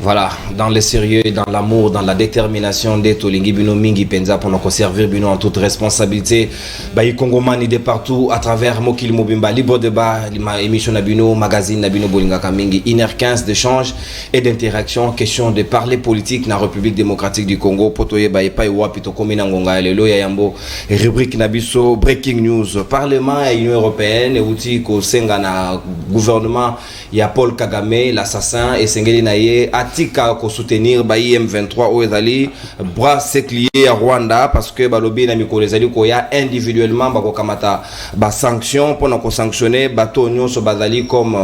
Voilà, dans le sérieux, dans l'amour, dans la détermination d'être Olingi Bino Mingi Penza pour nous servir Bino en toute responsabilité. Bayi Kongomani de partout à travers Mokili Mobimba, Libre Débat, émission Nabino, magazine Nabino Bolingaka Mingi, 1h15 d'échange et d'interaction, question de parler politique dans la République démocratique du Congo. Potoye Baye Paye Wapito Komina Ngonga, Lelo Yambo, rubrique Nabiso, Breaking News, Parlement et Union Européenne, et outil ko senga na gouvernement, il y a Paul Kagame, l'assassin, et Sengeli Naye, Tika ko soutenir Bayi M23 au Ezali, bras séclier à Rwanda, parce que Balobi na Miko Ezali ko ya individuellement bako kamata ba sanction pour nous sanctionner bateau union so bazali comme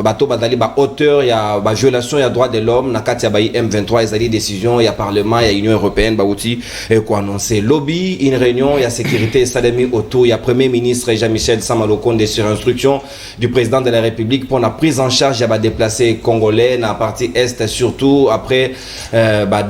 bateau bazali ba auteur ya ba violation ya droit de l'homme na kati ya Bayi M23 Ezali décision ya parlement ya Union européenne ba outil ko annoncer lobby une réunion ya sécurité Sademi autour ya premier ministre Jean-Michel Samalokonde sur instruction du président de la République pour la prise en charge ya ba déplacés congolais dans la partie est, surtout après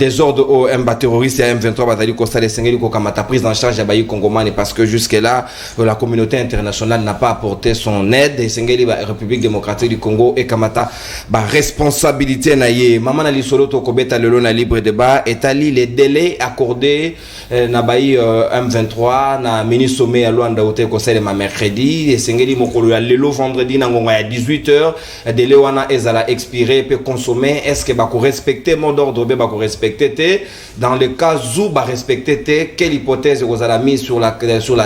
désordre au terroriste et M23 Batali Costa de Sengeli Kokamata prise en charge à Bayi Congomani parce que jusque-là la communauté internationale n'a pas apporté son aide et Sengeli République démocratique du Congo et Kamata responsabilité naïe maman ali solo to kobeta lelo na libre débat étali les délais accordés na Bayi M23 na ministre sommet à Luanda au conseil de mercredi et Sengeli mokolo ya lelo vendredi na ngonga ya 18h délai wana ezala expiré peut consommer. Est-ce que bako respecter mot d'ordre be bako respecter dans le cas où ba respecter quelle hypothèse vous avez mis sur la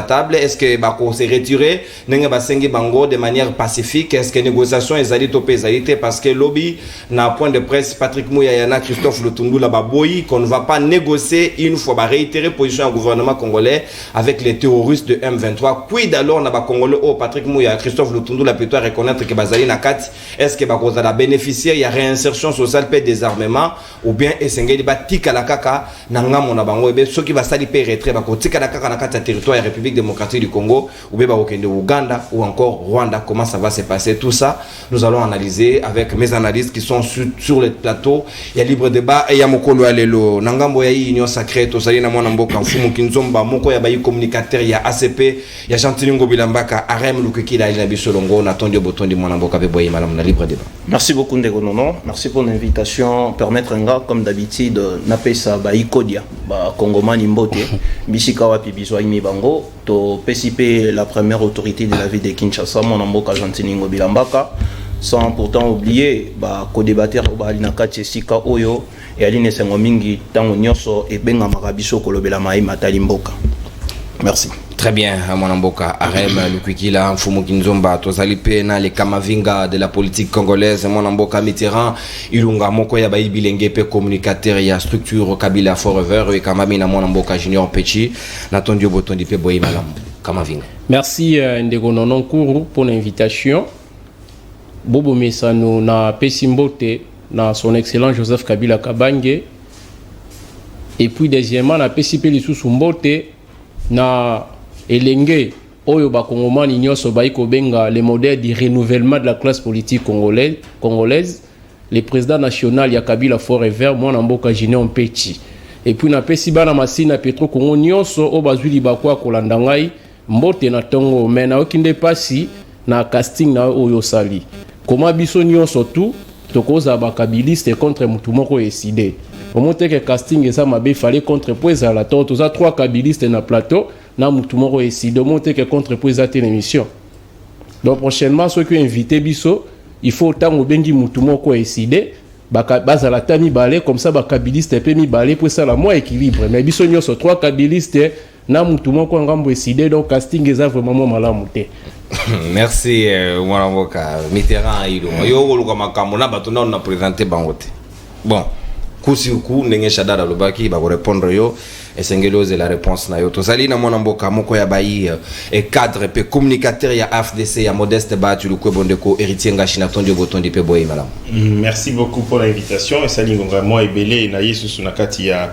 table? Est-ce que bako se retirer nenga basengi bango de manière pacifique? Est-ce que négociation ezali to pesalité parce que lobby na point de presse Patrick Mouyayana Christophe Lutundula baboyi qu'on ne va pas négocier une fois ba réitérer position du gouvernement congolais avec les terroristes de M23. Quid alors na ba congolais au Patrick Mouyaya Christophe Lutundula plutôt reconnaître que bazali na kati? Est-ce que bako za bénéficier il y a réinsertion sociale peut désarmement ou bien esengeli ba tika la kaka na ngamo na bango ebe ceux qui va sali pe retrait ba ko tika la kaka na kati territoire République démocratique du Congo ou bien ba okende Ouganda ou encore Rwanda? Comment ça va se passer tout ça? Nous allons analyser avec mes analystes qui sont sur le plateau. Il y a libre débat et ya mokolo alelo na ngambo ya union sacrée to sali na mwana mboka mfumu kinzomba moko ya bayi communicateur ya ACP ya Chantilingo Bilambaka Arem Lukikila ina bisolongo na Tondio Botondi mwana mboka be boyi malam na libre débat. Merci beaucoup Ndeko Nono, merci pour l'invitation. Permettre un gars comme d'habitude napesa ba ikodia ba Kongomani mbote bisika wapi bizwa imi bango to PCP la première autorité de la ville de Kinshasa mon mboka Chantilingo Bilambaka sans pourtant oublier ba co-débatteur ba alinakati sika oyo et aline sengo mingi tango nyonso e benga makabiso kolobela mai matali mboka. Merci. Très bien, Mwanamboka, Arem, Lukwikila, Mfumu Kinzomba, Tozali Pena, les Kamavinga de la politique congolaise, Mwanamboka Mitterrand, Ilunga Moko Yabayi Bilenge, communicateur, il y a structure Kabila Forever, et Kamamina Mwanamboka Junior Pechi, Natondio Botondi Pe Boyi Malam, Kamavinga. Merci Ndego Nonon Kourou pour l'invitation. Bobo Mesano na Pesimbote, na son excellent Joseph Kabila Kabange, et puis deuxièmement, na Pesipe Lissu Mbote, na Elenge oyo bakongomani nyonso baiko benga le modèle du renouvellement de la classe politique congolaise le président national ya Kabila Forever mwana mboka Junior Pechi et puis na pesi bana masina Petro Congo nyonso o bazwili bakwa kolanda ngai mbote na tongo mena okinde pasi na casting na oyo sali koma biso nyonso tout tokoza bakabiliste contre mutu moko décidé au monte que casting eza mabe fallait contre poeza la to za trois kabilistes na plateau na mutu moko décidé au monte que contre poeza te l'émission donc prochainement ceux qui invité biso il faut tango bengi mutu moko décidé baza la tami balé comme ça bakabiliste pe mi balé pour ça la moins équilibre mais biso nyonso trois kabilistes na mutu moko ngambo décidé donc casting eza vraiment malamu te. Merci Mwanamboka Mitterrand ilo yo luka makambo na bato na présenter bangote bon kusi ku ndenge shadada lobaki ba répondre yo esengelo ze la réponse na yo tozali na Mwanamboka moko ya bayi et cadre pe communicateur ya AFDC ya Modeste Batu lu Kwebondeko héritier ngashi na Tondio Botondi pe boyi malam. Merci beaucoup pour l'invitation et salingo vraiment ebele na yesu sunakati ya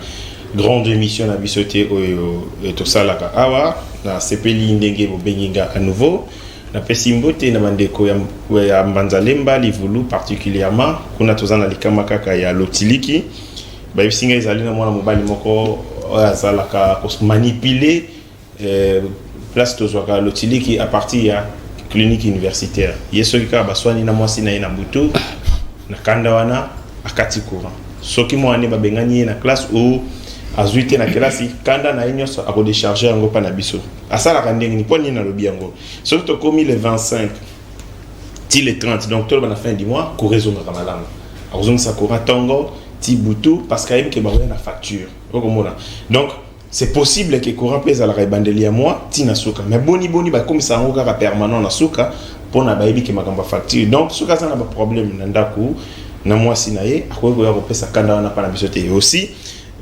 grande émission na bisoté oyo to salaka awa na sepeli ndenge bo benginga à nouveau na pesimbote na bandeko ya Mbanzalemba livulu particulièrement kuna tozana likama kaka ya lotiliki ba bisinga ezali na mwana mobali moko azalaka ko manipuler place tozwaka lotiliki à partir ya clinique universitaire yeso kika baswani na mwasi na ina butu na kanda wana akati courant soki mwana babengani na classe ou azuite na classe kanda na enyo a ko décharger yango pa na biso asala kandenge ni poni na lobi yango soki to komi le 25 ti le 30 donc to na fin du mois ko raison na malamu azonga sa courant tongo ti butu parce qu'il y a que na facture donc c'est possible que courant pèse à la rebandeli à moi ti na suka mais boni ba comme ça on ga permanent na suka pour na bayibi ke makamba facture donc suka ça na ba problème na ndaku na moi sinaye akoyo ya kopesa kanda na pa na biso te aussi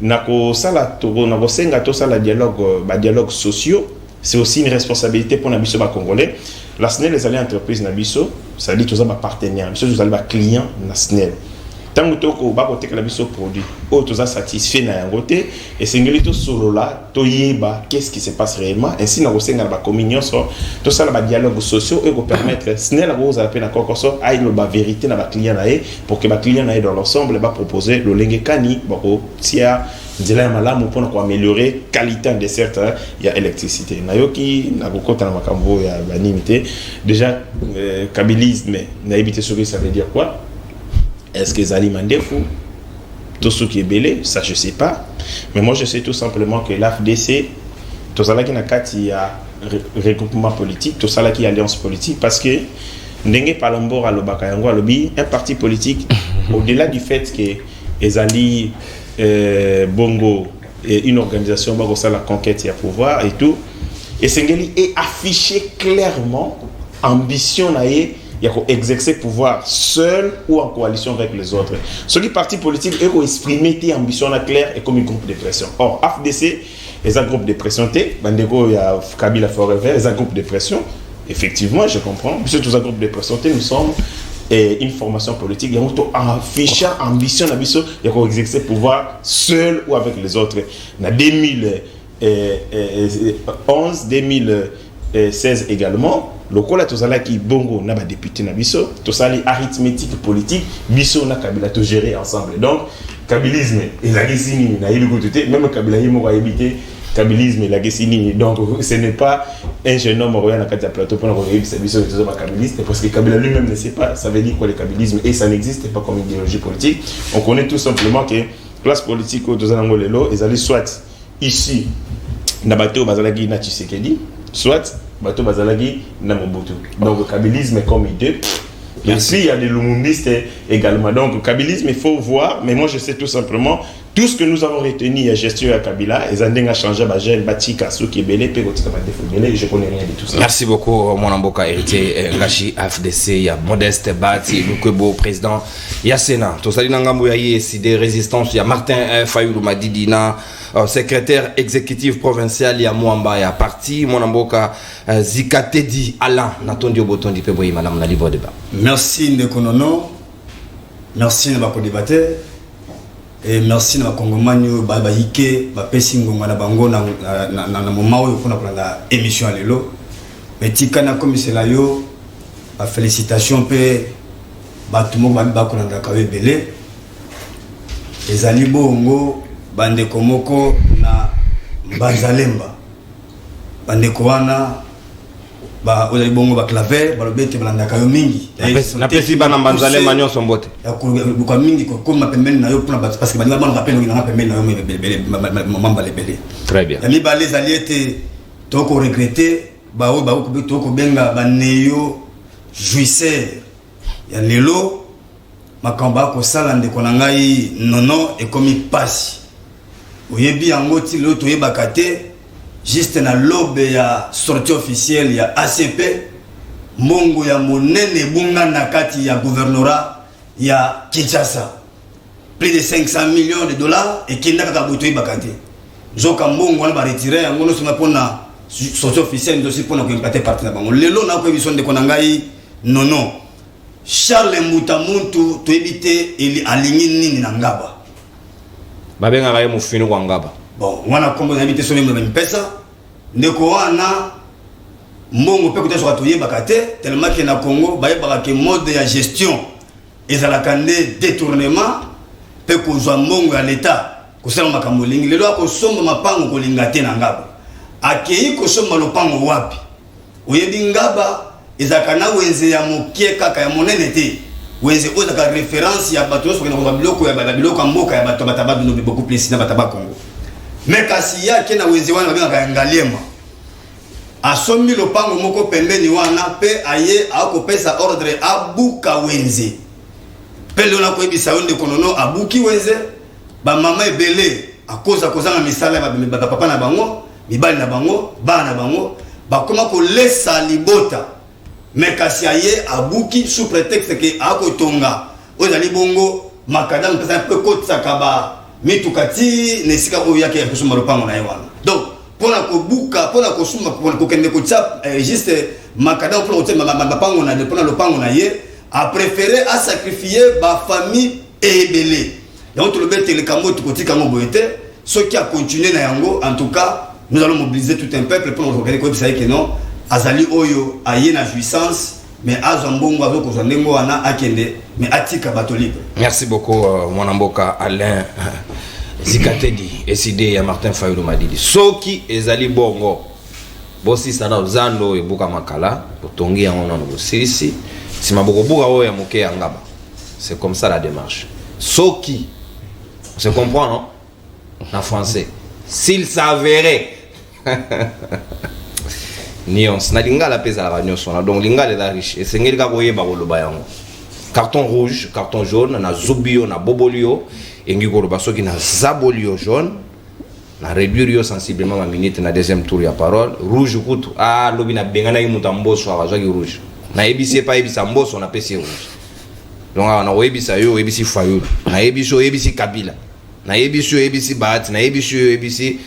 nako sala to nako senga to sala dialogue sociaux c'est aussi une responsabilité pour na biso ba congolais la SNEL les alliés entreprises na biso ça dit tous ba partenaires biso tous ba clients na SNEL tant que tu as côté la biso produit ou tu as satisfait na yangote et singeli to solo là to yeba qu'est-ce qui se passe réellement ainsi na kosenga ba communion so to ça la dialogue social et ko permettre SNEL la vous appelle encore so aille la vérité na ba client na pour que ba client na dans l'ensemble ba proposer le lenge kani bako tia ndila malamu pour améliorer qualité de certains il y a électricité na yoki na kokota na makambo ya banimité déjà kabilisme na éviter ce que ça veut dire quoi. Est-ce que Zali Mandefou, tout ce qui est belé, ça je sais pas. Mais moi je sais tout simplement que l'AFDC, tout ça là qui n'a qu'à y a regroupement politique, tout ça là qui alliance politique, parce que Ndenge Palambor à l'Obakayango à l'Obi, un parti politique, au-delà du fait que Zali Bongo et une organisation Bagosa la conquête et à pouvoir et tout, et Sengeli est affiché clairement ambition naïe. Il y a exercer pouvoir seul ou en coalition avec les autres. Ce qui parti politique est exprimer tes ambitions claires et comme un groupe de pression. Or, AFDC est un groupe de pression. Bandego, il y a Kabila Forever, est un groupe de pression. Effectivement, je comprends. Puisque tous un groupe de pression, nous sommes une formation politique. Il y a un affichant ambition, il y a exercer pouvoir seul ou avec les autres. En 2011, 2016 également. Le cola tozala ki bongo na ba député na biso tozali arithmétique politique biso na Kabila to gérer ensemble donc kabilisme et la gesini na yeli côté même Kabila yimo ko habiter kabilisme et la gesini donc ce n'est pas un jeune homme royal na kati plateau pour na biso biso ba kabiliste parce que Kabila lui-même ne sait pas ça veut dire quoi le kabilisme et ça n'existe pas comme idéologie politique on connaît tout simplement que classe politique au tozala ngolelo ezali soit ici na bato bazalaki na Tshisekedi soit bato bazalaki na Mobutu donc le kabilisme comme idée et puis il y a des lumumbistes également donc le kabilisme il faut voir mais moi je sais tout simplement tout ce que nous avons retenu à gestion à Kabila et Zandeng a changé bagel batika ce qui est belé pe kotika badefobele je connais rien de tout ça. Merci beaucoup mon amboka héritier Ngashi AFDC il y a Modeste Bati Lukebo président il y a Sénat to sali ngambo ya yesi des résistances il y a Martin Fayulu Madidina secrétaire exécutif provincial il y a Mwamba il y a parti mon amboka Zikatedi Alain natondi obotondi pe boyi madame na livre débat. Merci Ndekonono merci na ba débatteur. Et merci na Congomani ba hike ba pesi ngonga na bango na moment où on a la émission lelo mais tikana comme c'est là yo ba félicitations pe ba tout monde ba ko na ka belé ezali bongo bande komoko na Bazalemba bande ko wana ba ozali bongo ba claver ba lobete balanda kayo mingi na pesi bana Banzale manyo sombote ya kwa mingi ko ma pembeni na yo parce que bani ba rappel na pembeni na yo mamba lebele très bien ami ba les alliés to ko regretter ba o to ko benga ba neyo jouisseur ya lelo makamba ko sala ndeko na ngai nono e komi pasi oyebi yango ti lo to yebaka te juste na lobe ya sortie officielle ya ACP mongo ya monene bunga na kati ya gouvernorat ya Kinshasa plus de 500 millions de dollars et qui n'a pas botoyi bakate zoka mongo na ba retirer yango no songa pona sortie officielle dossier pona ko impacter parti na bango lelo na ko ebiso ndeko na ngai nono Charles Mutamuntu to ebite eli alingi nini na ngaba babenga kaye mufino kwa ngaba bon wana kombo na bité somé mbona pesa ndeko wana mbongo pe kuta soka toyeba kate tellement que na Congo bayeba ke mode ya gestion ezalaka nde détournement pe ko zwa mbongo ya l'état ko sala makambo lingi lelo ako somba mapango ko lingate na ngaba akei ko somba lopango wapi oyebi ngaba ezaka na wenze ya mokie kaka ya monene te wenze oza ka référence ya bato so na biloko ya biloko mboka ya bato batabadu no beaucoup plus na bataba Congo mais kasi ya ke na wenze wana babengaka ngaliema asomi lopango moko pembeni wana pe aye akopesa ordre abuka wenze pele na koyebisa onde konono abuki wenze ba mama ebele akoza kozanga misala ba papa na bango mibali na bango bana na bango bakoma ko lesa libota mais kasi aye abuki sous prétexte que akotonga ozali bongo makadam pesa pe kotsaka ba mitukati nesika oyo yake kusuma lopango na yewana donc pona ko buka pona ko suma pona ko kende ko tsa juste makadam pona ko tsema mapango na pona lopango na ye a préféré à sacrifier ba famille ebele donc le bête le kambo to kotika ngo boyete ce qui a continué na yango en tout cas nous allons mobiliser tout un peuple pour regarder quoi ça que non azali oyo aye na jouissance mais azambongo azo ko zandengo wana akende mais atika bato libre. Merci beaucoup mon mboka Alain Zikatedi SID ya Martin Fayulu Madidi soki ezali bongo bosi sana zando ebuka makala botongi yango na bosisi sima bokobuka oyo ya moke ya ngaba c'est comme ça la démarche soki on se comprend non en français s'il s'avérait nions na lingala pesa la nyonso na donc lingala la riche et sengeli ka koyeba koloba yango carton rouge carton jaune na zubio na bobolio engi koloba soki na zabolio jaune na réduire yo sensiblement ma minute na deuxième tour ya parole rouge kutu ah lobi na bengana yi mutamboso akazaki rouge na ebisi pa ebisa mboso na pesi rouge donc na ebisa yo ebisi Fayulu na ebiso ebisi Kabila na ebiso ebisi Bahati na ebiso ebisi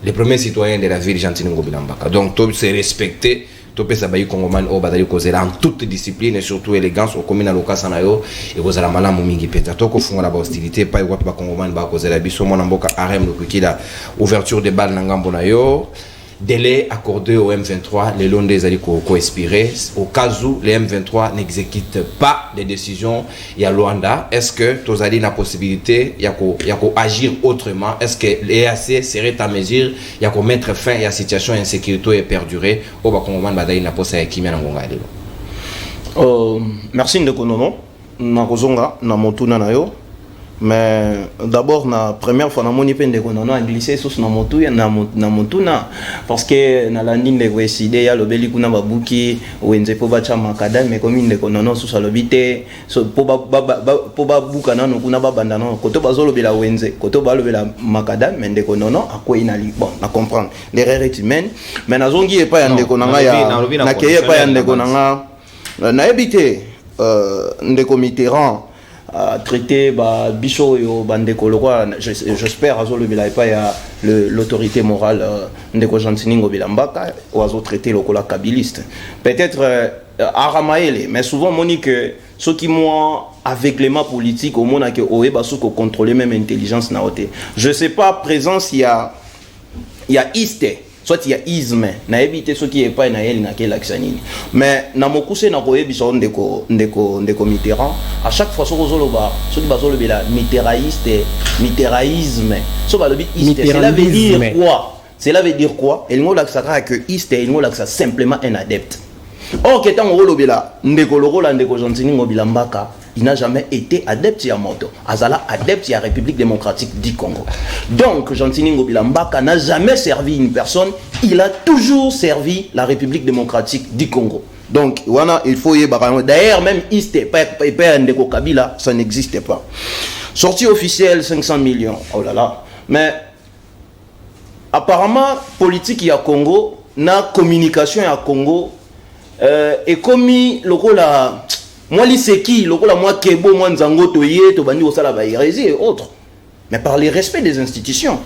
les premiers citoyens de la ville Gentini Ngobila Mbaka. Donc tout c'est respecté, tout peut s'abayer Congomani au badali kozela en toute discipline et surtout élégance au commune local sanayo et kozala malamu mingi peta toko funga la hostilité pas igual ba Congomani ba kozela biso mona mboka arem le kukila ouverture de balles na ngambo na yo délai accordé au M23 les londes des alliés co-expirés au cas où les M23 n'exécutent pas les décisions il y a Luanda est-ce que tous alliés la possibilité il y a agir autrement est-ce que l'EAC serait à mesure il y a mettre fin à la situation d'insécurité et perdurer au Bakongoman badaï na posa ya kimia na ngonga lelo merci ndeko nono na kozonga na motuna na yo mais d'abord la première fois na moni pe ndeko nono a glissé sous na motuya na motuna parce que na landi ndeko eside ya lobeli kuna babuki wenze po bacha makada mais comme ndeko nono sous salobité so po ba buka na no kuna babanda no koto bazolobela wenze koto balobela makada mais ndeko nono akoyi na li bon na comprendre l'erreur est humaine mais nazongi e pa ya ndeko nanga ya na keye pa ya ndeko nanga na ebité ndeko Mitterrand traité ba biso yo bandeko lokwa j'espère azo le bila pa ya l'autorité morale ndeko Gentini Ngobila Mbaka ou azo traité lokola kabiliste peut-être aramaele mais souvent monique ce qui moi avec les mains politiques au monde que oe baso ko contrôler même intelligence na oté je sais pas présence il y a iste soit il y a isme na éviter ce qui est pas na yel na quel aksanini mais na mokuse na koyebi so ndeko Mitterrand à chaque fois so kozoloba so ki bazolo bela mitterraïsme so ba lobi iste cela veut dire quoi cela veut dire quoi et ngola saka que iste et ngola ça simplement un adepte or que tant ngolobela ndeko lokola ndeko Gentini Ngobila Mbaka il n'a jamais été adepte à moto azala adepte à République démocratique du Congo donc Gentini Ngobila Mbaka n'a jamais servi une personne il a toujours servi la République démocratique du Congo donc voilà il faut y d'ailleurs même iste pas ndeko Kabila ça n'existait pas sortie officielle 500 millions oh là là mais apparemment politique il y a Congo na communication à Congo et comme lokola moi liseki lokola moi kebo moi nzango toye to bandi osala ba hérésie et autres mais par le respect des institutions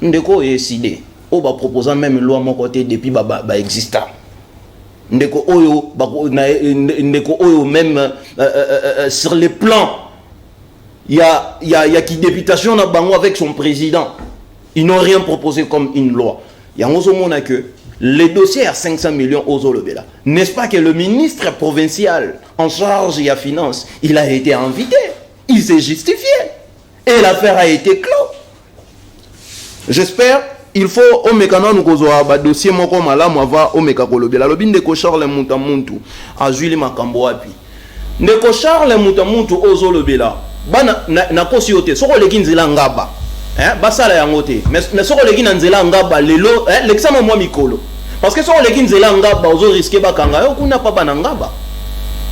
ndeko décidé o ba proposant même loi mon côté depuis ba existant ndeko oyo ndeko oyo même sur les plans il y a qui députation na bango avec son président ils n'ont rien proposé comme une loi il y a on que les dossiers à 500 millions aux Olobela. N'est-ce pas que le ministre provincial en charge de la finance, il a été invité, il s'est justifié et l'affaire a été clos. J'espère, il faut au mécanisme nous kozoa ba dossier moko malamu ava au mécanisme Olobela. Lobinde ko Charles Muntamuntu a Julie Makambo api. ndeko Charles Mutamuntu ozolobela bana na kosi yote soko leki nzela ngaba basala yango te mais soko leki na nzela ngaba lelo l'examen moi mikolo parce que soko leki nzela ngaba ozo risquer bakanga yo kuna pa bana ngaba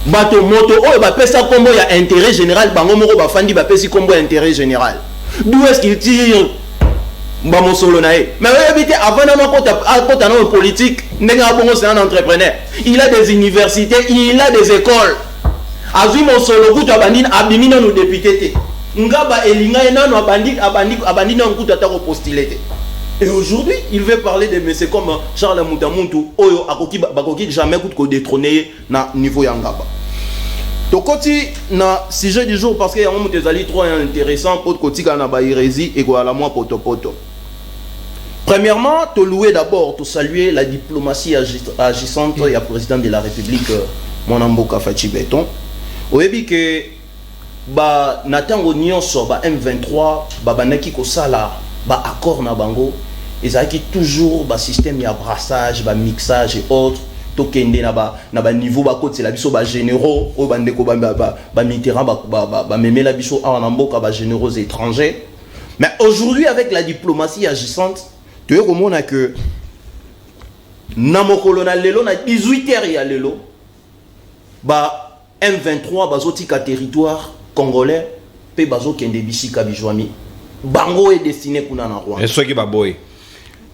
bato moto oyo bapesa kombo ya intérêt général bango moko bafandi bapesi kombo ya intérêt général d'où est-ce qu'il tire Bamosolo nae. Mais oui, avant de nos politique, c'est un entrepreneur. Il a des universités, il a des écoles. Azui Mosolo, vous avez abîmé nos députés. Ngaba Elinga et Nano abandonné un coup d'attaque au postulat. Et aujourd'hui, il veut parler de messieurs comme Charles Mutamuntu, Oyo Akoki, jamais coup de détrôner na niveau Yangaba. Tokoti na sujet du jour parce qu'il y a un des alliés trop intéressant pour Koti Kanaba Irezi et quoi à la moi poto. Premièrement, te louer d'abord, te saluer la diplomatie agissante et le président de la République, Monamboka Fachi Beton. Oyebi que ba natango nyonso ba M23 ba banaki ko sala ba accord na bango ezaki toujours ba système ya brassage, ba mixage et autres. Tokende na ba niveau ba côté la biso ba généraux o bandeko ba Mitterrand ba memela biso a na mboka ba généraux étrangers. Mais aujourd'hui avec la diplomatie agissante, tu vois que namokolo na lelo na 18h ya lelo ba M23 bazotika territoire congolais pe bazokende bisika bijwami bango est destiné kuna na Rwanda. Et ceux qui va boy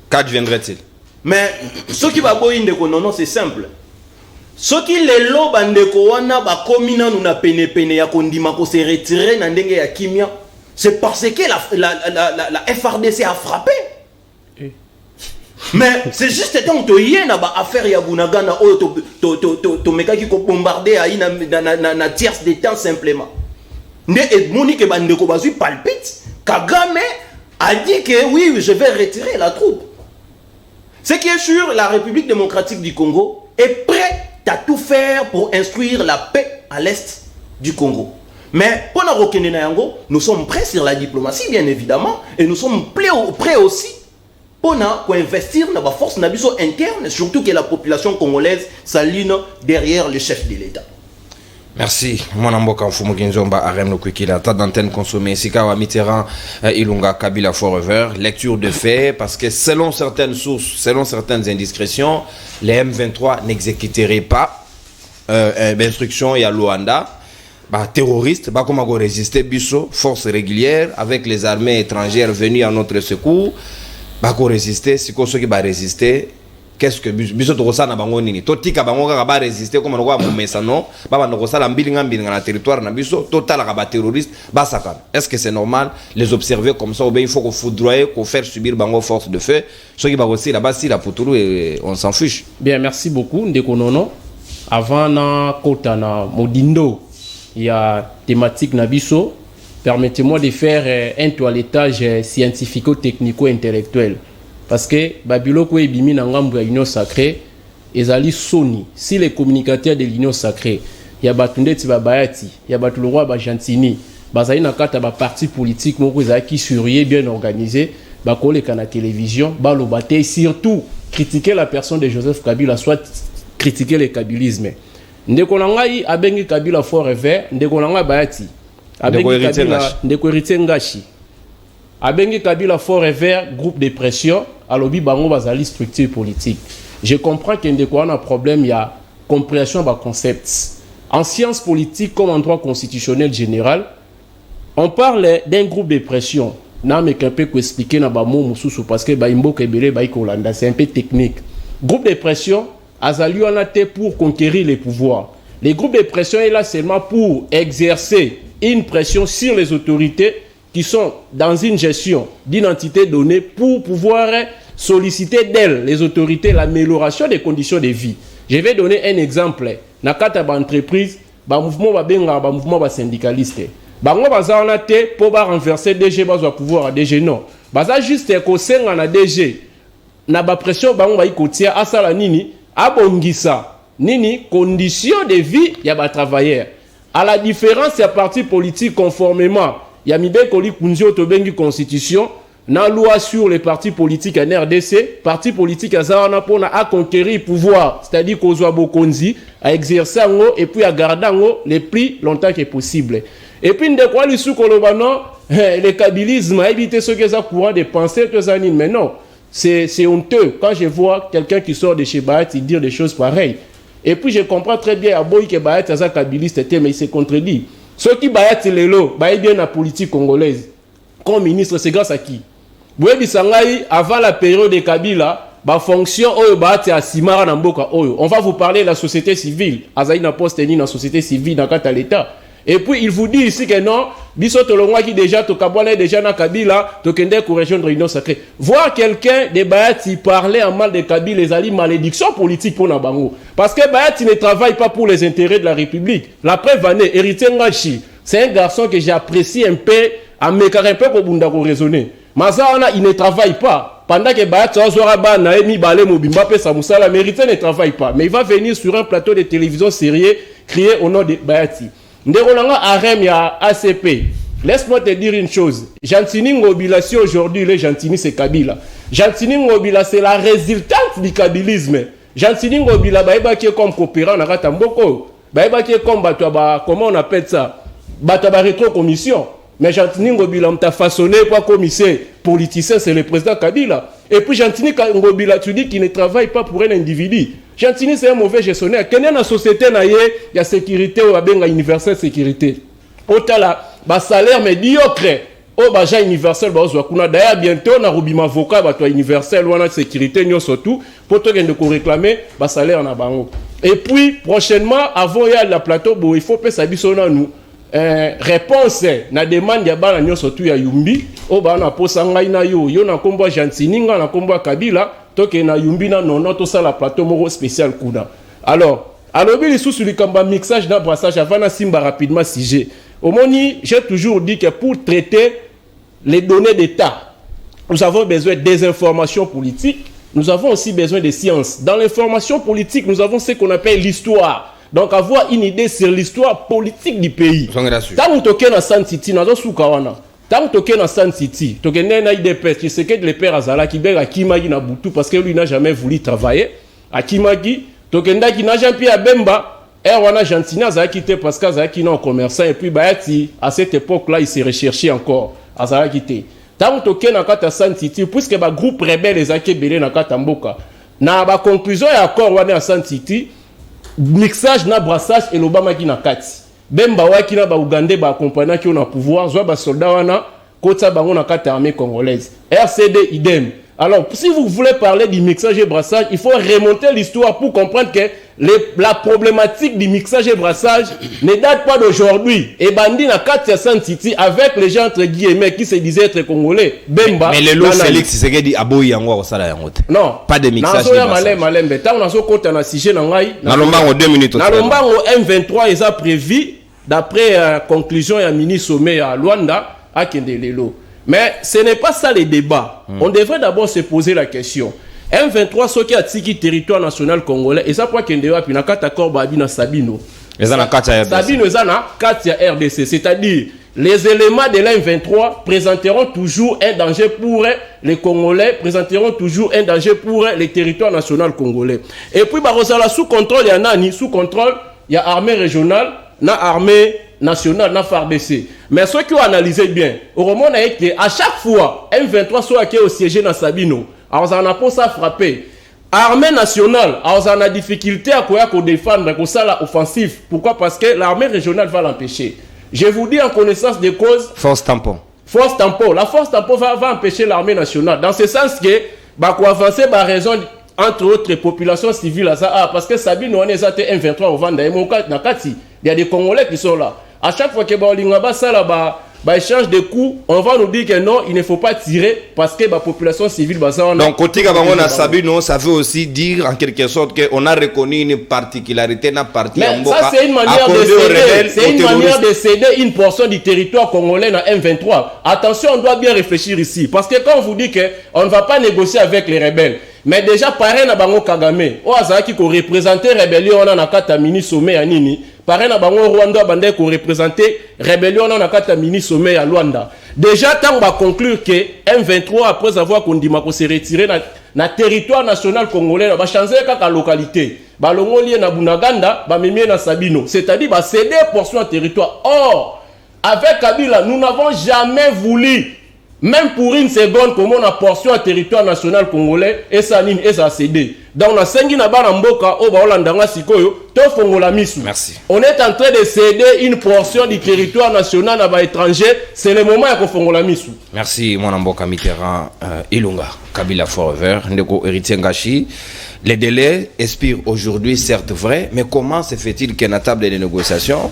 qu'adviendrait-il? Mais ce qui va boy ndeko non c'est simple. Ce qui lelo bandeko wana ba komina na pene ya kondima ko se retirer na ndenge ya kimia, c'est parce que la FRDC a frappé. Mais c'est juste tant que y a ba affaire ya Bunagana o to meka qui ko bombarder ayi na tierce de temps simplement. Ne Monique bandeko bazui palpite, Kagame a dit que oui, je vais retirer la troupe. Ce qui est sûr, la République démocratique du Congo est prête à tout faire pour instruire la paix à l'est du Congo. Mais pour nous sommes prêts sur la diplomatie, bien évidemment, et nous sommes prêts aussi pour investir dans la force interne, surtout que la population congolaise s'aligne derrière le chef de l'État. Merci. Mon amboka mfumu kinzomba arem no kwikila ta d'antenne consommée Sikawa Mitterrand Ilunga Kabila Forever, lecture de faits parce que selon certaines sources, selon certaines indiscrétions, les M23 n'exécuteraient pas d'instructions et à Luanda. Terroristes, comment résister biso, forces régulières avec les armées étrangères venues à notre secours, résister, si quoi ceux qui va résister. Qu'est-ce que biso to na bango nini to tika bango ka ba résister comme on va mumesa non ba no kosala mbilinga na territoire na biso total ka ba terroriste ba sakana. Est-ce que c'est normal les observer comme ça ou bien il faut qu'on foudroyer qu'on faire subir bango force de feu ceux qui va aussi là-bas si la Poutoulou et on s'en fiche. Bien, merci beaucoup ndeko nono. Avant na kota na modindo il y a thématique na biso, permettez-moi de faire un toilettage scientifico-technico-intellectuel. Parce que Babiloko et Bimi Nangambu à l'Union Sacrée, ezali Sony. Si les communicateurs de l'Union Sacrée, il y a Batunde Tibabayati, il y a Batuloroi Bajantini, Bazaï Nakata, parti politique, qui surveillait bien organisé, Bakole Kana télévision, Balobate, surtout critiquer la personne de Joseph Kabila, soit critiquer le kabylisme. Ndekonangai abengi Kabila Forever, Ndekonanga Bayati, abengi Kabila, Ndekorite Ngashi. Abengi Kabila Forever, groupe de pression, alobi bango bazali structure politique. Je comprends qu'il y a un problème, il y a compréhension des concepts. En sciences politiques comme en droit constitutionnel général, on parle d'un groupe de pression. Non, mais qu'un peu expliquer na ba mot mususu parce que ba imbo kebele ba ikolanda, c'est un peu technique. Groupe de pression, azali on a été pour conquérir les pouvoirs. Les groupes de pression est là seulement pour exercer une pression sur les autorités qui sont dans une gestion d'identité donnée pour pouvoir solliciter d'elles, les autorités, l'amélioration des conditions de vie. Je vais donner un exemple. Dans une entreprise, le mouvement syndicaliste. Bango baza on a été pour renverser DG bazo pouvoir à DG non. Baza juste ko senga na DG. Na ba pression bango ba ikotia asala nini abongisa nini conditions de vie ya ba travailleurs. À la différence ya parti politique conformément ya mibe koli kunzio to bengi constitution na loi sur les partis politiques en RDC, parti politique à conquérir le pouvoir, c'est-à-dire qu'on soit bokonzi, à exercer et puis à garder le plus longtemps que possible. Et puis, de quoi le kabylisme, éviter ce que ça courant de penser que ça mais non, c'est honteux quand je vois quelqu'un qui sort de chez Bayat dire des choses pareilles. Et puis, je comprends très bien à Boy que Bayat est un kabyliste, mais il se contredit. Ceux qui Bayat c'est l'élo, Bayat bien la politique congolaise. Comme ministre, c'est grâce à qui? Boué Sangai, avant la période de Kabila, fonction on va vous parler de la société civile. Azaï n'a pas tenu la société civile dans l'État. Et puis il vous dit ici que non, biso tolongwa qui déjà to kabwana déjà na Kabila, to kende ko région de réunion sacrée. Voir quelqu'un de Bayati parler en mal de Kabila, les alliés malédiction politique pour Nabango. Parce que Bayati ne travaille pas pour les intérêts de la République. La preuve en est, Héritier Ngachi, c'est un garçon que j'apprécie un peu, à m'écarter un peu pour Bundako raisonner. Mazana, il ne travaille pas. Pendant que Bayat Zouaraba, Naemi, Balé, Mobimba, Samoussala, Mérité ne travaille pas. Mais il va venir sur un plateau de télévision sérieux, crier au nom de Bayati. Ndérolanga Arem, ya ACP. Laisse-moi te dire une chose. Jantini Ngobila, si aujourd'hui, le Jantini, c'est Kabila. Jantini Ngobila, c'est la résultante du kabylisme. Jantini Ngobila, Baïba qui est comme coopérant, Nagata Mboko. Baïba qui est comme, comment on appelle ça? Bataba rétro-commission. Mais Jantini Ngobila m'a façonné pour commissaire politicien, c'est le président Kabila. Et puis Jantini Ngobila, tu dis qu'il ne travaille pas pour un individu. Jantini, c'est un mauvais gestionnaire. Quand il y a une société, il y a sécurité, il y a universelle sécurité. Autant là, salaire médiocre. Oh, bah, universel, d'ailleurs, bientôt, on a un avocat, universel, ou sécurité, surtout, pour te réclamer, salaire na bango. Et puis, prochainement, avant il y a le plateau, il faut que ça bisse nous. Réponse na demande ya bana nyo surtout ya Yumbi o bana posa ngai na yo na kombo Jantini nga na kombo Kabila toke na Yumbi na nono to sala plateau moko spécial kuna. Alors alobi sous le kamba mixage na brassage avant na simba rapidement sujet. Omoni, j'ai toujours dit que pour traiter les données d'état, nous avons besoin des informations politiques, nous avons aussi besoin de sciences. Dans l'information politique, nous avons ce qu'on appelle l'histoire. Donc avoir une idée sur l'histoire politique du pays. Tant que tu es dans San City, dans Soukawana, tant que tu es dans San City, tu es dans IDPS, tu sais que le père Azala qui est à Kimagi na Boutou parce que lui n'a jamais voulu travailler. À Kimagi, tu es dans qui n'a jamais pu à Bemba, et on a Jantina Azala quitté parce qu'Azala qui est un commerçant et puis Bayati, à cette époque-là, il s'est recherché encore. Azala quitté. Tant que tu es dans San City, puisque le groupe rebelle les a belé dans Katamboka, na ba conclusion et accord à San City. Mixage na brassage et l'Obama qui na kati. Bemba wa qui na ba Ougandais ba accompagnant qui on a pouvoir, soit ba soldat wana kota bango na kati armée congolaise. RCD idem. Alors si vous voulez parler du mixage et brassage, il faut remonter l'histoire pour comprendre que la problématique du mixage et brassage ne date pas d'aujourd'hui. Et bandi na kati San City avec les gens entre guillemets qui se disaient être congolais. Bemba. Mais le lot Félix c'est que dit aboyi yango ko sala yango. Non, pas de mixage. Malembe. Tant on a so kota na sujet na ngai. Na lombango 2 minutes. Na lombango M23 ils a prévu d'après conclusion ya mini sommet à Luanda à Kendelelo. Mais ce n'est pas ça les débats. On devrait d'abord se poser la question. M23, ce qui a tiki territoire national congolais, et ça pour qu'il y ait un accord Babina Sabino. Sabino est un 4 RDC. C'est-à-dire, les éléments de l'M23 présenteront toujours un danger pour les Congolais, présenteront toujours un danger pour les territoires nationaux congolais. Et puis, sous contrôle, il y a Nani, sous contrôle, il y a armée régionale, na armée nationale, na FARDC. Mais ceux qui ont analysé bien, au moment où à chaque fois, M23 soit qui est au siège dans Sabino, alors on a pas ça frappé. Armée nationale, alors on a difficulté à quoi défendre, à ça la offensive. Pourquoi? Parce que l'armée régionale va l'empêcher. Je vous dis en connaissance de cause. Force tampon. Force tampon. La force tampon va empêcher l'armée nationale. Dans ce sens que, bah, quoi avancer, bah, raison, entre autres, populations civiles, parce que Sabine, on est à M23 au Vanda, et mon cas, il y a des Congolais qui sont là. À chaque fois que Baolingaba, ça là-bas, bah, échange de coups, on va nous dire que non, il ne faut pas tirer parce que la population civile, bah, ça, on a. Donc, côté Gabon, a Sabino, ça veut aussi dire en quelque sorte qu'on a reconnu une particularité dans partie. Mais ça, c'est une manière de céder, c'est une manière de céder une portion du territoire congolais dans M23. Attention, on doit bien réfléchir ici. Parce que quand on vous dit qu'on ne va pas négocier avec les rebelles, mais déjà pareil na bango Kagame o azaki ko représenter rébellion na kata mini sommet ya nini pareil na bango Rwanda bande ko représenter rébellion na kata mini sommet ya Luanda. Déjà tant va conclure que M23 après avoir kondima ko se retirer na territoire national congolais ba changer kaka localité ba longoli na Bunaganda ba memie na Sabino, c'est-à-dire ba céder portion de territoire. Or avec Kabila nous n'avons jamais voulu même pour une seconde, comment on a portion à territoire national congolais et ça ligne et ça cédé. Dans la sengi na bana mboka o ba olandanga sikoyo to fongola misu. Merci. On est en train de céder une portion du territoire national à ba étranger, c'est le moment ya fongola misu. Merci mon mboka Mitterrand Ilunga Kabila Forever ndeko héritier Ngashi. Les délais expirent aujourd'hui certes vrai, mais comment se fait-il qu'à la table des négociations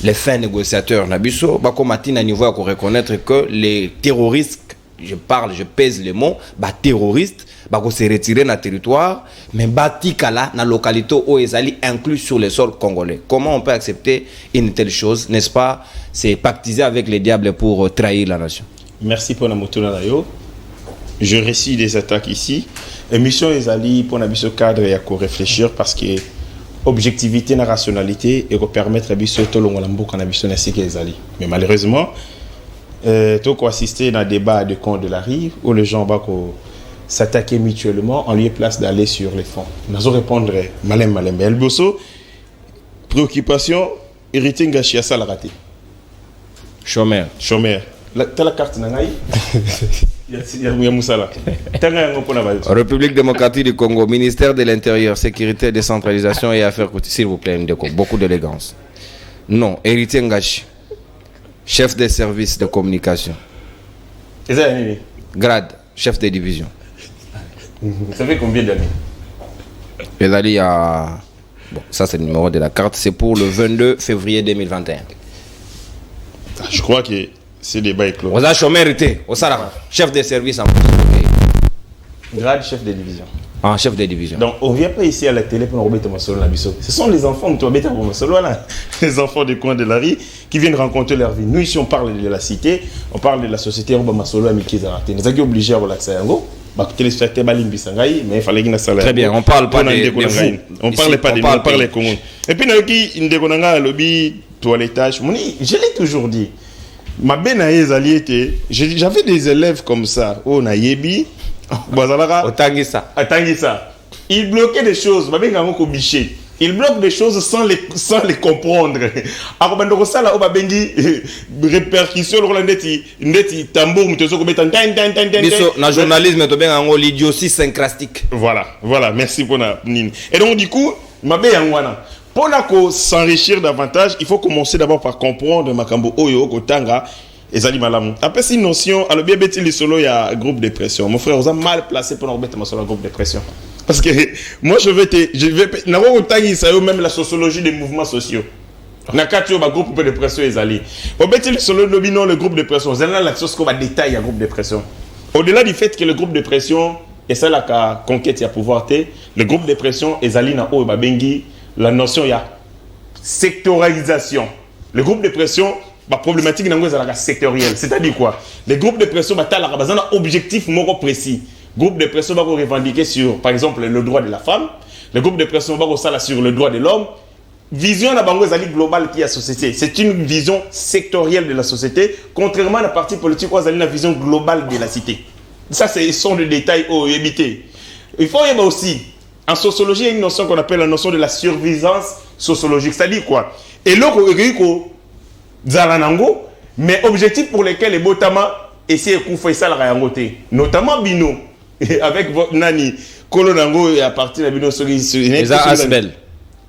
les fins négociateurs Nabiso, Bakomatina niveau à reconnaître que les terroristes, je pèse les mots, terroristes, se retirer dans le territoire, mais Batikala, dans la localité où ils allaient inclus sur le sol congolais. Comment on peut accepter une telle chose, n'est-ce pas? C'est pactiser avec les diables pour trahir la nation. Merci pour la motuna d'ailleurs. Je récite des attaques ici. Émission Ezali pour Nabiso cadre et à réfléchir parce que objectivité et rationalité et permettre à biso tolongo la mboka na biso na sike ezali. Mais malheureusement to ko assister dans débat de compte de la rive où les gens va s'attaquer mutuellement en lieu et place d'aller sur les fonds. Nazo répondre malem El Bosso préoccupation héritier Ngashi ça la raté. Chômeur. T'as la carte nangai. République démocratique du Congo, ministère de l'Intérieur, Sécurité, Décentralisation et Affaires coutumières. S'il vous plaît, beaucoup d'élégance. Non, héritier Ngashi, chef des services de communication. Grade, chef de division. Ça fait combien d'années? Les alliés à... Bon, ça c'est le numéro de la carte, c'est pour le 22 février 2021. Je crois que c'est débat est clos. Vous avez chômeur été, au Sarah, chef de service en plus. Grade chef de division. En chef de division. Donc on ne vient pas ici à la télé pour nous remettre ma solo. Ce sont les enfants que tu vas mettre solo là. Les enfants des coins de la rue qui viennent rencontrer leur vie. Nous ici on parle de la cité, on parle de la société, on va solo à Mickey Zarate. Nous sommes obligés à relaxer un go. Téléspectateur Balimbi Sangaï, mais il fallait qu'il y ait un salaire. Très bien, on parle pas des fous. On parle pas des nous, on parle des Congolais. Et puis, il y a un lobby, toilettage. Je l'ai toujours dit. Ma j'avais des élèves comme ça. Oh, Nayebi. Otangisa. Ils bloquaient des choses. Ils bloquent des choses sans les comprendre. Alors, répercussion, tambour, na journalisme, l'idiotie syncrastique. Voilà, merci pour la nine. Et donc, du coup, pour s'enrichir davantage, il faut commencer d'abord par comprendre Makambo Oyo, Kotanga, et Zali Malam. Après, c'est une notion, alors bien, il solo, il y a un groupe de pression. Mon frère, vous avez mal placé pour nous mettre sur un groupe de pression. Parce que moi, je vais même la sociologie des mouvements sociaux. Nakatio, le groupe de pression est allé. Au bétil solo, le groupe de pression. Vous avez la chose qu'on va détailler un groupe de pression. Au-delà du fait que le groupe de pression, et ça, la conquête, il y a pouvoir, le groupe de pression est allé dans Bengi, la notion, il y a sectorialisation. Le groupe de pression, la problématique, c'est sectorielle. C'est-à-dire quoi? Les groupes de pression, ils ont un objectif précis. Groupe de pression va revendiquer sur, par exemple, le droit de la femme. Le groupe de pression va sur le droit de l'homme. Vision la bango globale qui est la société. C'est une vision sectorielle de la société, contrairement à la partie politique où une vision globale de la cité. Ça, ce sont des détails à éviter. Il faut y aussi, en sociologie, il y a une notion qu'on appelle la notion de la survivance sociologique. C'est-à-dire quoi? Et l'autre, mais objectif pour lesquels les Botama essaient de faire ça, notamment Bino. Avec votre nani, Kolonango et à partir de Bino les Asbel,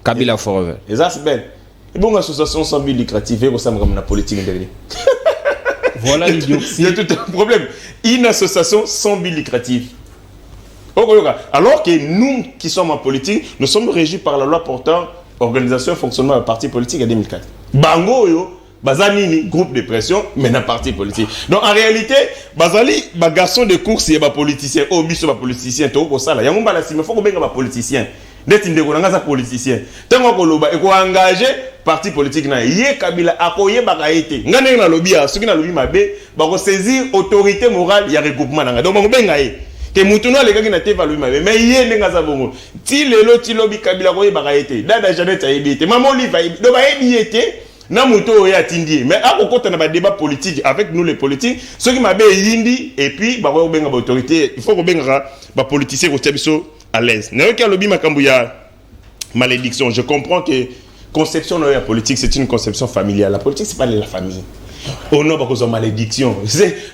Kabila Forever. Les Asbel. Et bon, l'association sans but lucratif, et ça me ramène la politique. Voilà l'idiotie. Il y a tout un problème. Une association sans but lucratif. Alors que nous qui sommes en politique, nous sommes régis par la loi portant organisation et fonctionnement d'un parti politique en 2004. Bango, yo. Bazani groupe de pression mais dans parti politique. Donc en réalité bazali garçon de course et politicien oh biso politicien to ko sala yango mbala sima faut ko benga politicien ndeti ndeko nanga za politicien tango ko loba e ko engager parti politique na ye Kabila akoye bakaite ngane na lobby a soki na lobby mabe ba ko saisir autorité morale ya regroupement nanga donc ko benga ye que mutuno les gars na te valu mais yé ndenga za bongo ti lelo ti lobi Kabila ko yeba été dada Janet a été maman Oliva do ba été na muto ya tindi mais a kokota na ba débat politique avec nous les politiques ceux qui m'a bé yindi et puis ba ko benga ba autorité il faut ko benga ba politicien ko tiabiso à l'aise na yoka lobi makambu ya malédiction je comprends que conception de la politique c'est une conception familiale la politique c'est pas la famille. Oh non, parce que malédiction.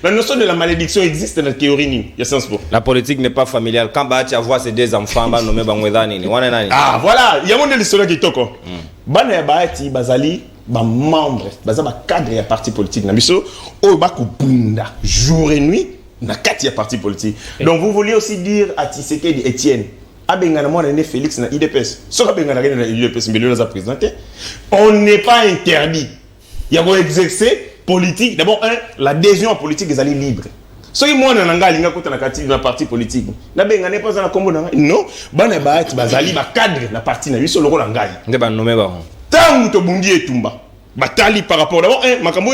La notion de la malédiction existe dans la théorie. Il y a sens pour. La politique n'est pas familiale. Quand tu vois ces deux enfants, nommés Bangwedani, ah voilà, il y a un de l'histoire qui toko. Bana baati bazali ba membre, bazaba cadre ya parti politique na biso o ba ko bunda jour et nuit na kati ya parti politique. Donc vous vouliez aussi dire à Tshisekedi Etienne abengana mwana ne Félix na IDPS. So abengana na IDPS mais le a présenté. On n'est pas interdit. Il y a un exercer politique. D'abord, l'adhésion à politique est libre. Si moi, je suis un parti politique, je ne suis pas un combo. Non, je suis un cadre de la partie. Je suis un cadre. Tant que tu es Tumba, bataille par rapport. D'abord, il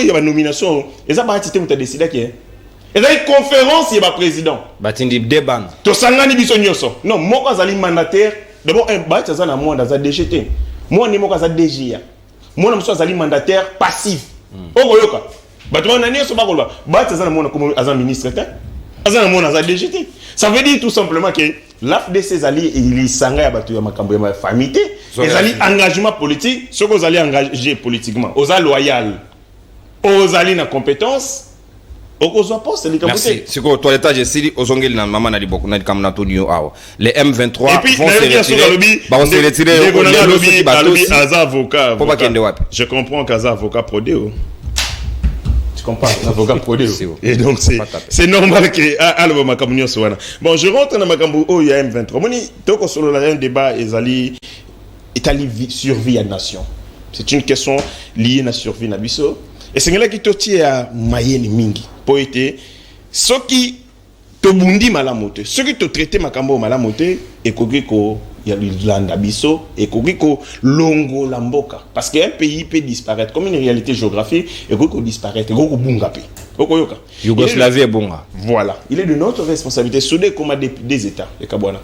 y a une nomination. Et ça, tu as décidé qu'il y a une conférence, il y a un président. Tu as un débat. Tu as un non, moi, je suis mandataire. D'abord, je suis un DGT. Moi, je suis un DGA. Moi, je suis un mandataire passif. Ogoyoka. Ministre, DGT. Ça veut dire tout simplement que l'AFDC alliés il s'engage à battre ma famille. Les alliés engagement politique, ceux que vous allez engager politiquement, aux alliés loyal, aux alliés na compétence. Merci. C'est quoi toi l'état j'ai dit aux ongles na maman na di beaucoup na di kamna to new hour. Les M23 vont se retirer. Je comprends qu'Aza avocat prodéo. Tu comprends avocat prodéo. Et donc c'est normal que bon je rentre dans ma cambo il y a M23. Moni toko solo un débat ezali Italie survie à nation. C'est une question liée à la survie na biso. Et c'est là qui te tient à Mayenne Mingi. Pour être ceux qui te bundi malamote, ceux qui te traitent makambo malamote, et qu'il y a l'Irlande abisso, et qu'il longo lamboka. Parce qu'un pays peut disparaître comme une réalité géographique, et qu'il disparaît, et qu'il bunga. Yougoslavie est bunga. Voilà. Il est de notre responsabilité, soudé comme des États, les Kabwana.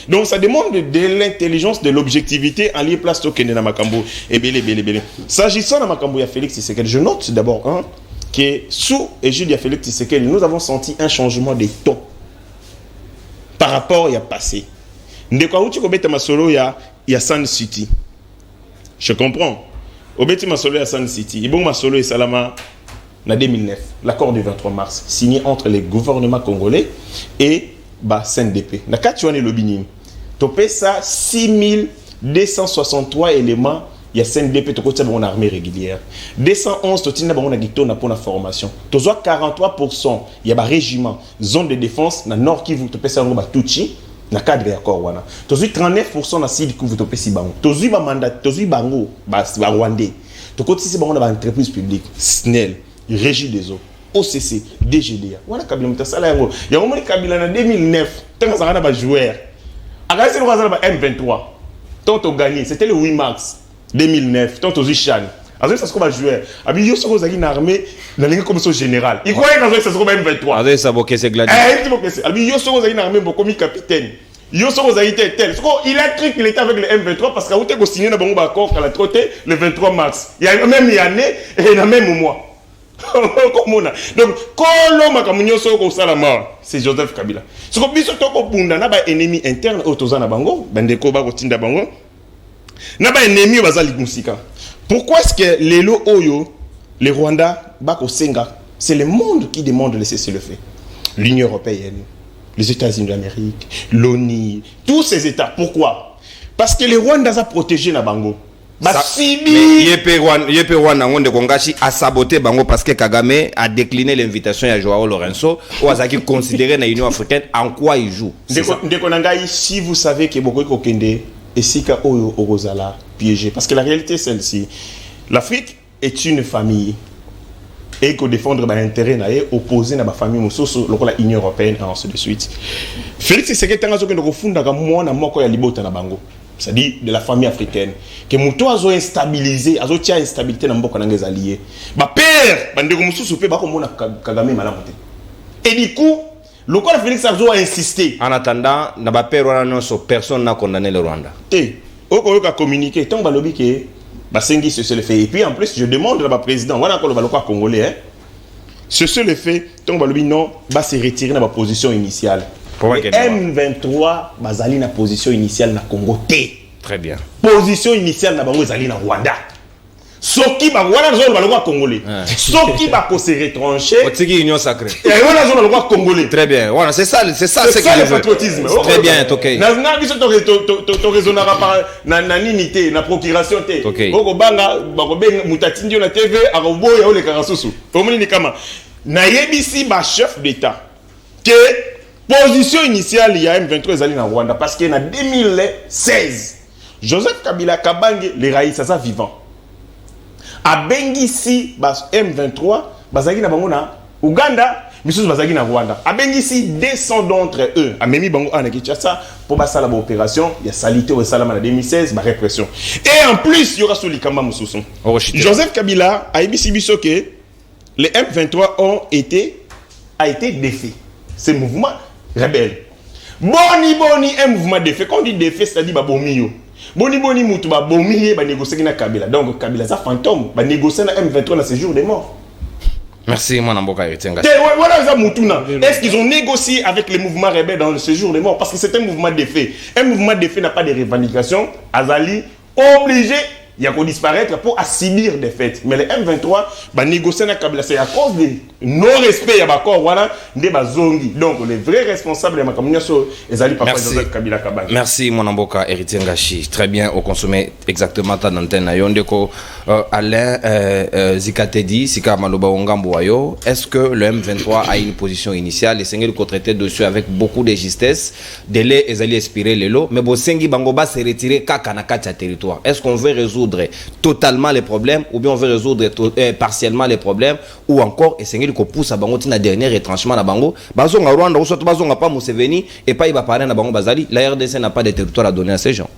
Donc ça demande de l'intelligence, de l'objectivité en lié place au Kenya na makambo et belé. S'agissant de makambo ya Félix Tshisekedi, je note d'abord que sous égide ya Félix Tshisekedi, nous avons senti un changement de ton par rapport à passé. Ndeko uti ko beta masolo ya Sun City. Je comprends. Obeti masolo ya Sun City, ibong masolo et Salama en 2009, l'accord du 23 mars signé entre les gouvernements congolais et CNDP. Na kati wane lobini. Topé ça 6263 éléments il y a CNDP to kotia bon armée régulière. 211 totina bon na gito na pour la formation. Tozo 43% il y a ba régiment zone de défense na nord Kivu topé ça ba Tuchi na cadre accord wana. Tozo 39% na Sud Kivu topé si bango. Tozo ba mandat tozo bango ba Rwandais. To koti si bango na ba entreprise publique SNEL, Régie des eaux. OCC, DGDA. Voilà Kabila Mutasala yango. Ya omoni Kabila na 2009, tant que ça na ba joueur. Agasi no ba M23. Tant on gagné, c'était le 8 mars 2009, tant aux Chan. Azoi ça se va joueur. Abi yo soko zaki na armée, na linga comme so général. Il croyait que ça se va M23. Azoi ça boké c'est gladi. Il boké c'est. Abi yo soko zaki na armée bokomi capitaine. Yo soko zaki tel. Il a cru qu'il était avec le M23 parce qu'il a été signé na bango ba accord qu'à la troté le 23 mars. Il y a même année et il y a même mois. Donc, c'est Joseph Kabila. Ce qu'on biso toko bunda na ba ennemi interne autoza na bango, bandeko ba kotinda bango. Na ba ennemi bazali musika. Pourquoi est-ce que les lo oyo, les Rwandais ba ko senga, c'est le monde qui demande de laisser le fait. L'Union européenne, les États-Unis d'Amérique, l'ONU, tous ces États. Pourquoi? Parce que les Rwandais a protégé na bango. Yepe Rwanda ngonde kongashi a saboté bango parce que Kagame a décliné l'invitation à Joao Lorenzo ou a considéré na Union africaine en quoi il joue. Si vous savez que beaucoup kokende et sika oyo orozala piégé parce que la réalité est celle-ci. L'Afrique est une famille et qu'on défendre l'intérêt naé opposé na ba famille musoso lokola Union européenne et ainsi de suite. Félix Tshisekedi tangazo ke ndoko funda ka mwana moko ya libota na bango. C'est-à-dire de la famille africaine que muto azo instabiliser azo tia instabilité na mboka nangeza allié ba père bandeko mususu pe ba ko mona Kagame malamu te et du coup Le quoi Félix Abzo a insisté. En attendant, n'a pas personne n'a condamné le Rwanda. On a communiqué. Tant que lobby qui Basengi ce le fait. Et puis en plus, je demande à la président, voilà encore le Baloka congolais, hein. Ce le fait, tant que lobby non, va se retirer de la position initiale. M23, bazali na position initiale na Congo T. Très bien. Position initiale na bango ezali na Rwanda. Soki ba wana zone baloko congolais. Soki ba ko se retrancher. Otiki union sacrée. Et wana zone baloko congolais. Très bien. Voilà, c'est ça ce que le patriotisme. Très bien, OK. Na biso to raisonnera par na ninité, na procuration té. Boko banga bako benga mutatindi na TV akoboya ole karasusu. Omoni ni kama na yebisi ba chef d'état que position initiale il y a M23 ezali na Rwanda parce que en 2016 Joseph Kabila Kabange les raïs ça vivant. A Bengisi M23 bazaki na bango na Uganda misus bazaki na Rwanda. A Bengisi 200 d'entre eux a memi bango en Kinshasa pour basala ba opération, il y a salité au salama en 2016 ba répression. Et en plus il y aura sur les Kamba Mususu. Joseph Kabila a ibisi biso que les M23 a été défait. Ce mouvement rebelle. Boni un mouvement défait. Quand on dit défait, c'est-à-dire ba bomio. Boni mutu ba bomiye ba négocier na Kabila. Donc Kabila ça fantôme ba négocier na M23 dans ce jour des morts. Merci mon amboka Etenga. Voilà ça mutuna. Est-ce qu'ils ont négocié avec les mouvements rebelles dans ce jour des morts parce que c'est un mouvement défait. Un mouvement défait n'a pas de revendications. Azali obligé il y a qu'on disparaître pour subir des fêtes. Mais les M23 bah négocier na Kabila c'est à cause de non-respect ya bakor voilà de bazongi. Donc les vrais responsables de ma communication ezali papa Joseph Kabila Kabange. Merci mon amboka Héritier Ngachi. Très bien au consommer exactement ta antenne yondeko Alain Zikatedi Sika Maloba Ongambo ayo. Est-ce que le M23 a une position initiale et Sengeli ko traiter dessus avec beaucoup de justesse délai ezali expirer les lots mais Bosengi Bangoba se retirer kaka na kati ya territoire. Est-ce qu'on veut résoudre totalement les problèmes ou bien on veut résoudre partiellement les problèmes ou encore essayer de pousser à bango tina dernier retranchement na bango bazonga Rwanda ou soit bazonga pas Museveni et pas iba parler na bango bazali la RDC n'a pas de territoire à donner à ces gens.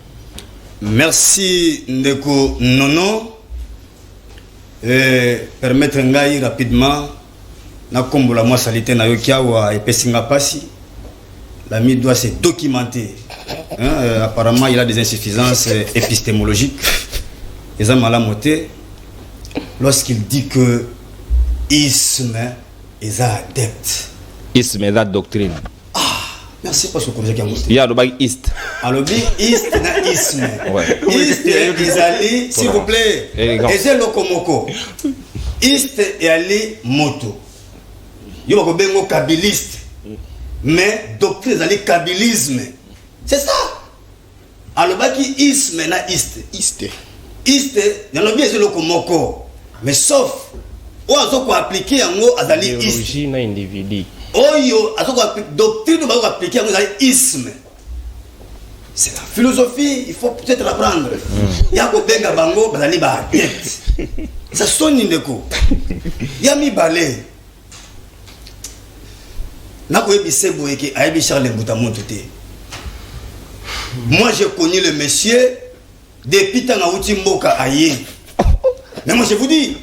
Merci Ndeko Nono. Permettre ngai rapidement na kombola moi salité na yokia wa epesinga pasi l'ami doit se documenter. Apparemment il a des insuffisances épistémologiques. Lorsqu'il dit que isme est adepte. Isme est la doctrine. Ah, merci pour ce projet qui a monté. Il y a le bail East. Alors, East na isme. East est allé, s'il vous plaît. Et c'est le Komoko. East est allé moto. Il y a un kabiliste. Mais doctrine est allé kabilisme. C'est ça. Alors, isme na East. East, dans le bien c'est le Komoko, mais sauf où on a appliqué en haut à l'origine individu. Oyo, à doctrine on va appliquer en haut à isme. C'est la philosophie, il faut peut-être l'apprendre. Il y a ko benga bango bazali ba tête. Ça sonne ndeko. Il y a mi balé. Na ko ebise boyeke ayebi Charles Mbutamuntu te. Moi j'ai connu le monsieur depuis Tangaouti Mboka aïe. Mais moi je vous dis.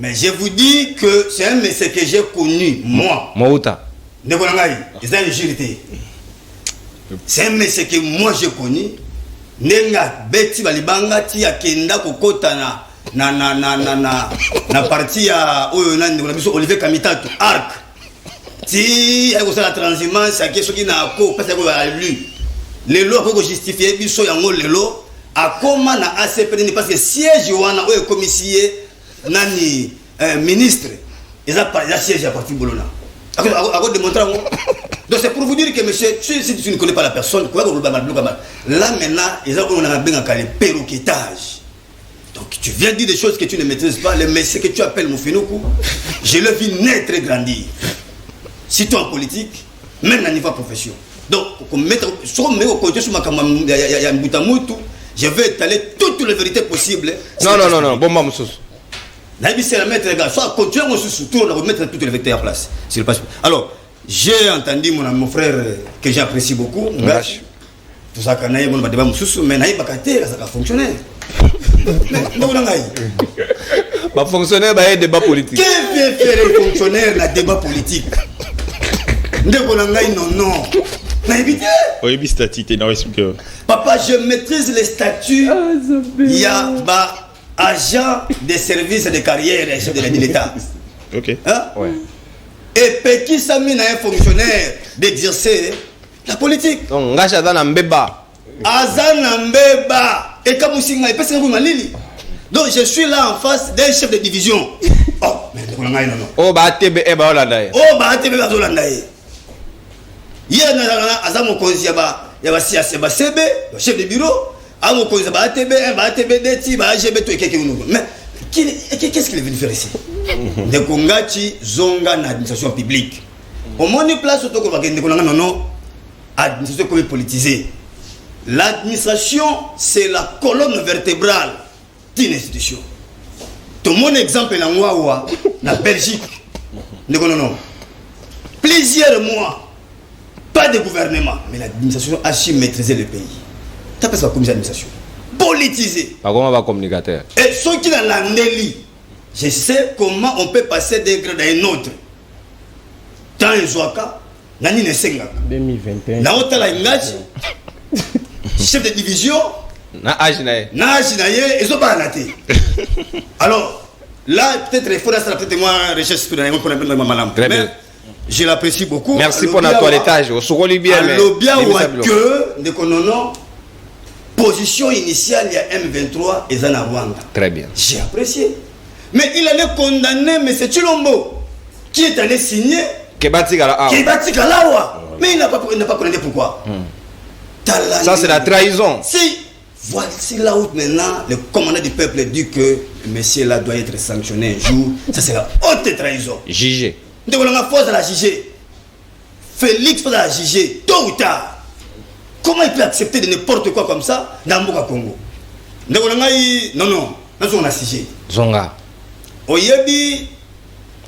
Mais je vous dis que c'est un monsieur que j'ai connu, moi. Mouta. C'est une vérité. C'est un monsieur que moi j'ai connu. Nenga Betty Balibanga ti akenda kokota na partie ya Olivier Kamitatu Arc. Ti a la transhumance à question qui n'a pas parce que a lu. Les lois pour justifier biso yango lelo. A comment na ACP parce que siège wana o commissaire nani ministre ils a siège à partir bolona à démontrer donc c'est pour vous dire que monsieur si tu ne connais pas la personne quoi là maintenant ils ont un bien calé perroquetage donc tu viens dire des choses que tu ne maîtrises pas le monsieur que tu appelles Moufinoku je le vis naître et grandir surtout en politique même à niveau profession donc comme mettre sur mes côtés sur ma ya Mbutamuntu je vais étaler toutes les vérités possibles. Non, bon, maman, c'est la mettre, les gars. Soit continuer mon sous-tour, on va mettre toutes les vérités en place. Alors, j'ai entendu mon frère que j'apprécie beaucoup. Tout ça, quand on va débat mon sous, mais ça va fonctionner. Va fonctionner, il y a un débat politique. Qu'est-ce que fait un fonctionnaire dans le débat politique? ndeko na ngai non. Na éviter. Oui, bi statut na expliquer. Papa, je maîtrise les statuts. Il y a agent des services de carrière et chef de l'État. OK. Hein? Ouais. Et Peki Sami est un fonctionnaire d'exercer la politique. Donc, Ngacha dans Mbeba. Azana Mbeba. Et Kamusinga, et parce que vous m'allez. Donc, je suis là en face d'un chef de division. Oh, mais non. Oh, bah, TB, bah, Hollande. Oh, bah, TB, bah, Hollande. Hier, Azamo Konziaba, Yabasia Seba Sebe, chef de bureau. Amo Konziaba, ATB, ATB, DT, AGB, tout et quelqu'un. Mais qu'est-ce qu'il est venu faire ici? De Kongachi, Zonga, l'administration publique. Au moins, une place où non, administration politisée. L'administration, c'est la colonne vertébrale d'une institution. Tout mon exemple est dans la Belgique. Non. Plusieurs mois, pas de gouvernement, mais l'administration a su maîtriser le pays. Tu appelles ça comme l'administration politisée. Pas comment va communicateur. Et ceux qui dans la Nelly, je sais comment on peut passer d'un grade à un autre. Dans les Zouaka, Nani Nesenga. 2021. Dans Otala Ngachi, chef de division. Na Ajinaye. Ils ont pas raté. Alors, là, peut-être il faudra peut-être moi recherche sur la madame. Très bien. Je l'apprécie beaucoup. Merci pour notre toilettage. Au Souroli bien. L'obia ou à que, de konono, position initiale, il y a M23 et Zana Rwanda. Très bien. J'ai apprécié. Mais il allait condamner M. Chilombo, qui est allé signer. Kebati Kalawa. Mais il n'a pas condamné pourquoi. Ça, c'est la trahison. Si, voici là où maintenant le commandant du peuple dit que le monsieur là doit être sanctionné un jour. Ça, c'est la haute trahison. Jugé. De la force de la juger. Félix faut la juger tôt ou tard. Comment il peut accepter de n'importe quoi comme ça dans le Congo? Non, on a jugé. Zonga. Oyebi.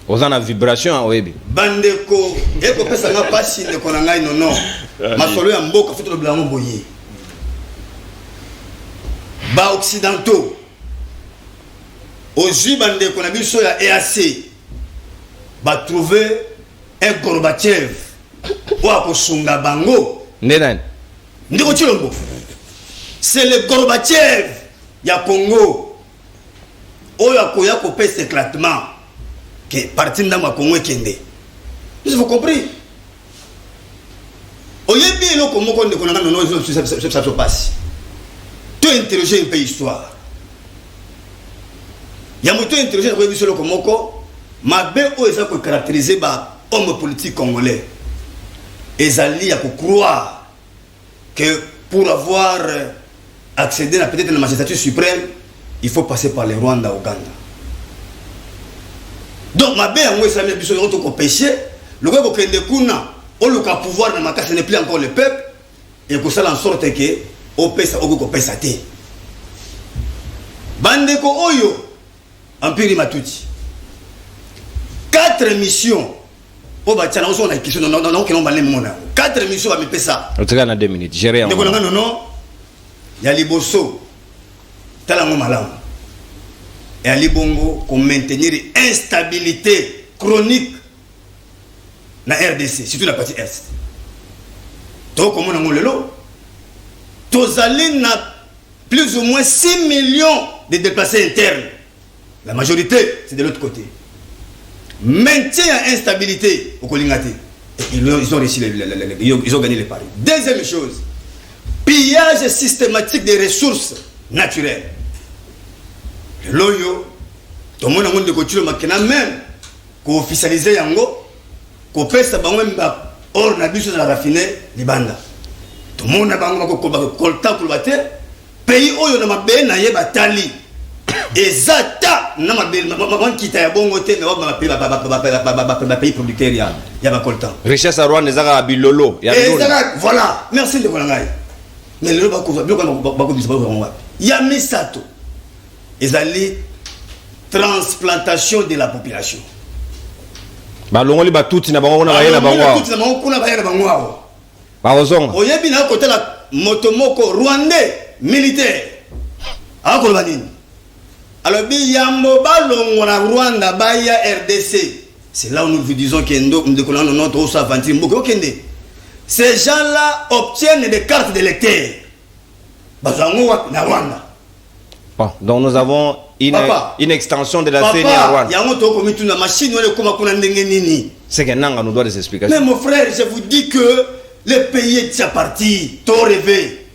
On a vibration, Oyebi. Bandeko. Et qu'on peut s'en pas si ne connaît non. Ma solo ya mboka faut le blanc boyer. Ba occidentaux. Aujourd'hui, bandeko na biso ya EAC. Va trouver un Gorbatchev ou à Kosunga Bango. Nenan. C'est le Gorbatchev ya Congo. Ou ya Koya Kopé cet éclatement qui parti dans ma Congo Kende. Vous avez compris? Oyebi lo Congo Konde Konanga non ça se passe. Tu interroger un peu histoire. Ya moto interroger Oyebi sur le Congo. Ma bé où est-ce que caractériser ba homme politique congolais ezali à croire que pour avoir accédé à peut-être la magistrature suprême il faut passer par les Rwanda Ouganda. Donc ma bé en ça met biso auto ko péché le ko kende kuna au le pouvoir na makasi n'est plus encore le peuple et que ça en sorte que au pesa au ko pesa té bande ko oyo empire matuti 4 missions. Oh bah tiens, on a une question, non, qui n'ont pas les mots. 4 missions à me payer ça. On te gagne 2 minutes. Gérer en non, il y a les bossos. Talango malam. Et à Libongo, pour maintenir instabilité chronique dans la RDC, surtout la partie Est. Donc, comme on a mon lelo, Tozali a plus ou moins 6 millions de déplacés internes. La majorité, c'est de l'autre côté. Maintien à instabilité au Kolingate. Ils ont réussi, ils ont gagné les paris. Deuxième chose, pillage systématique des ressources naturelles. Le loyo, tout le monde a dit que tu as même officialisé yango, qu'on peut s'abanguer hors na biso de la raffinée du banda. Tout le monde a dit que colta pour le pays où il y a un na yeba tali. Ezata na mabel maman kita ya bongo te mais ma pays producteur ya ba coltan richesse à Rwanda ezaka bilolo ya voilà merci de kolangai mais le ba ko bisa ba ko ya misato ezali transplantation de la population ba longoli ba tuti na bango na bayela bango tuti na bango kuna bayela bango ba ozonga oyebi na côté la motomoko rwandais militaire akolo banini. Alors, il y a un Rwanda, Baya RDC. C'est là où nous vous disons que notre aventure. Ces gens-là obtiennent des cartes d'électeurs. Bon, donc nous avons une extension de la CENI à Rwanda. C'est que Nanga nous doit des explications. Mais mon frère, je vous dis que le pays est déjà parti, trop rêvé.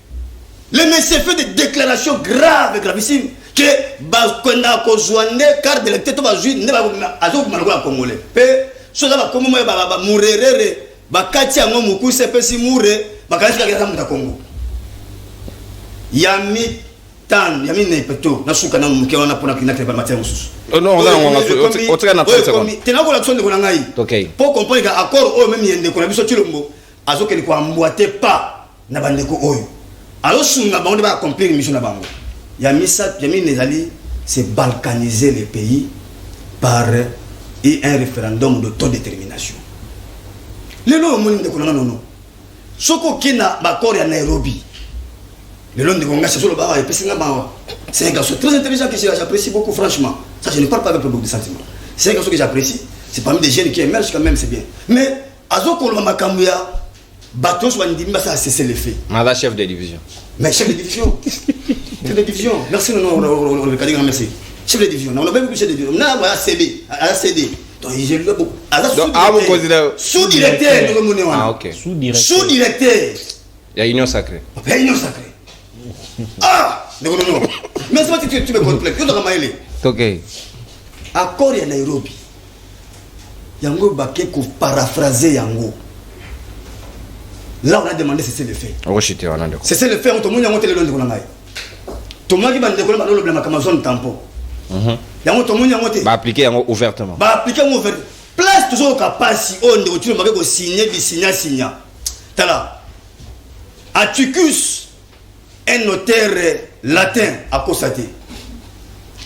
Le monsieur fait des déclarations graves, gravissimes. Que Bakona Kozouane, carte d'électeur, tu vas jouer, ne va pas Congolais. Ceux là, comme moi, mourir, Bakati a mon coup, c'est pas si mourir, Bakati a gagné Congo. Yami Tan, Yami Nepeto, Nasuka Namuke, on a pour la clinique par Mathieu Moussous. Non, on a au train de T'es là pour l'action de Konangaï. Ok. Pour comprendre qu'accord, eux même, il y a des connexions sur le mot. Azo qu'elle ne emboîtait pas, Nabandeko Oyo. Alors, si on va accomplir une mission là-bas. Yami Nezali, c'est balkaniser les pays par un référendum d'autodétermination. Le long de Konanga, non. Soko Kina, Bakori à Nairobi. Le long de Konga, c'est sur le bar, c'est un garçon très intelligent que j'apprécie beaucoup, franchement. Ça, je ne parle pas avec beaucoup de sentiments. C'est un garçon que j'apprécie. C'est parmi des jeunes qui émergent quand même, c'est bien. Mais, Azo Koloma Makamouya, Baton Swandimba, ça a cessé les faits. Mada chef de division. Mais chef de division. Chef de division. Merci, merci. Chef de division. On a même chef de division. On a ACD. Donc, j'ai le beaucoup. Sous-directeur. Ah, ok. Sous-directeur. Il y a Union Sacrée. Il y a Union Sacrée. Ah! Non. Mais c'est pas que tu me complètes. Ok. Accord à Nairobi. Yango Baké pour paraphraser Yango. Là, on a demandé cesser le fait. Cesser le fait, on te montre le long de Konangaï. Tout le monde qui va le blâmer comme zone tampon. Appliquer ouvertement. Appliquer ouvertement. Place toujours au capacité. On ne signer, signer. Tala. Atticus, un notaire latin à constater.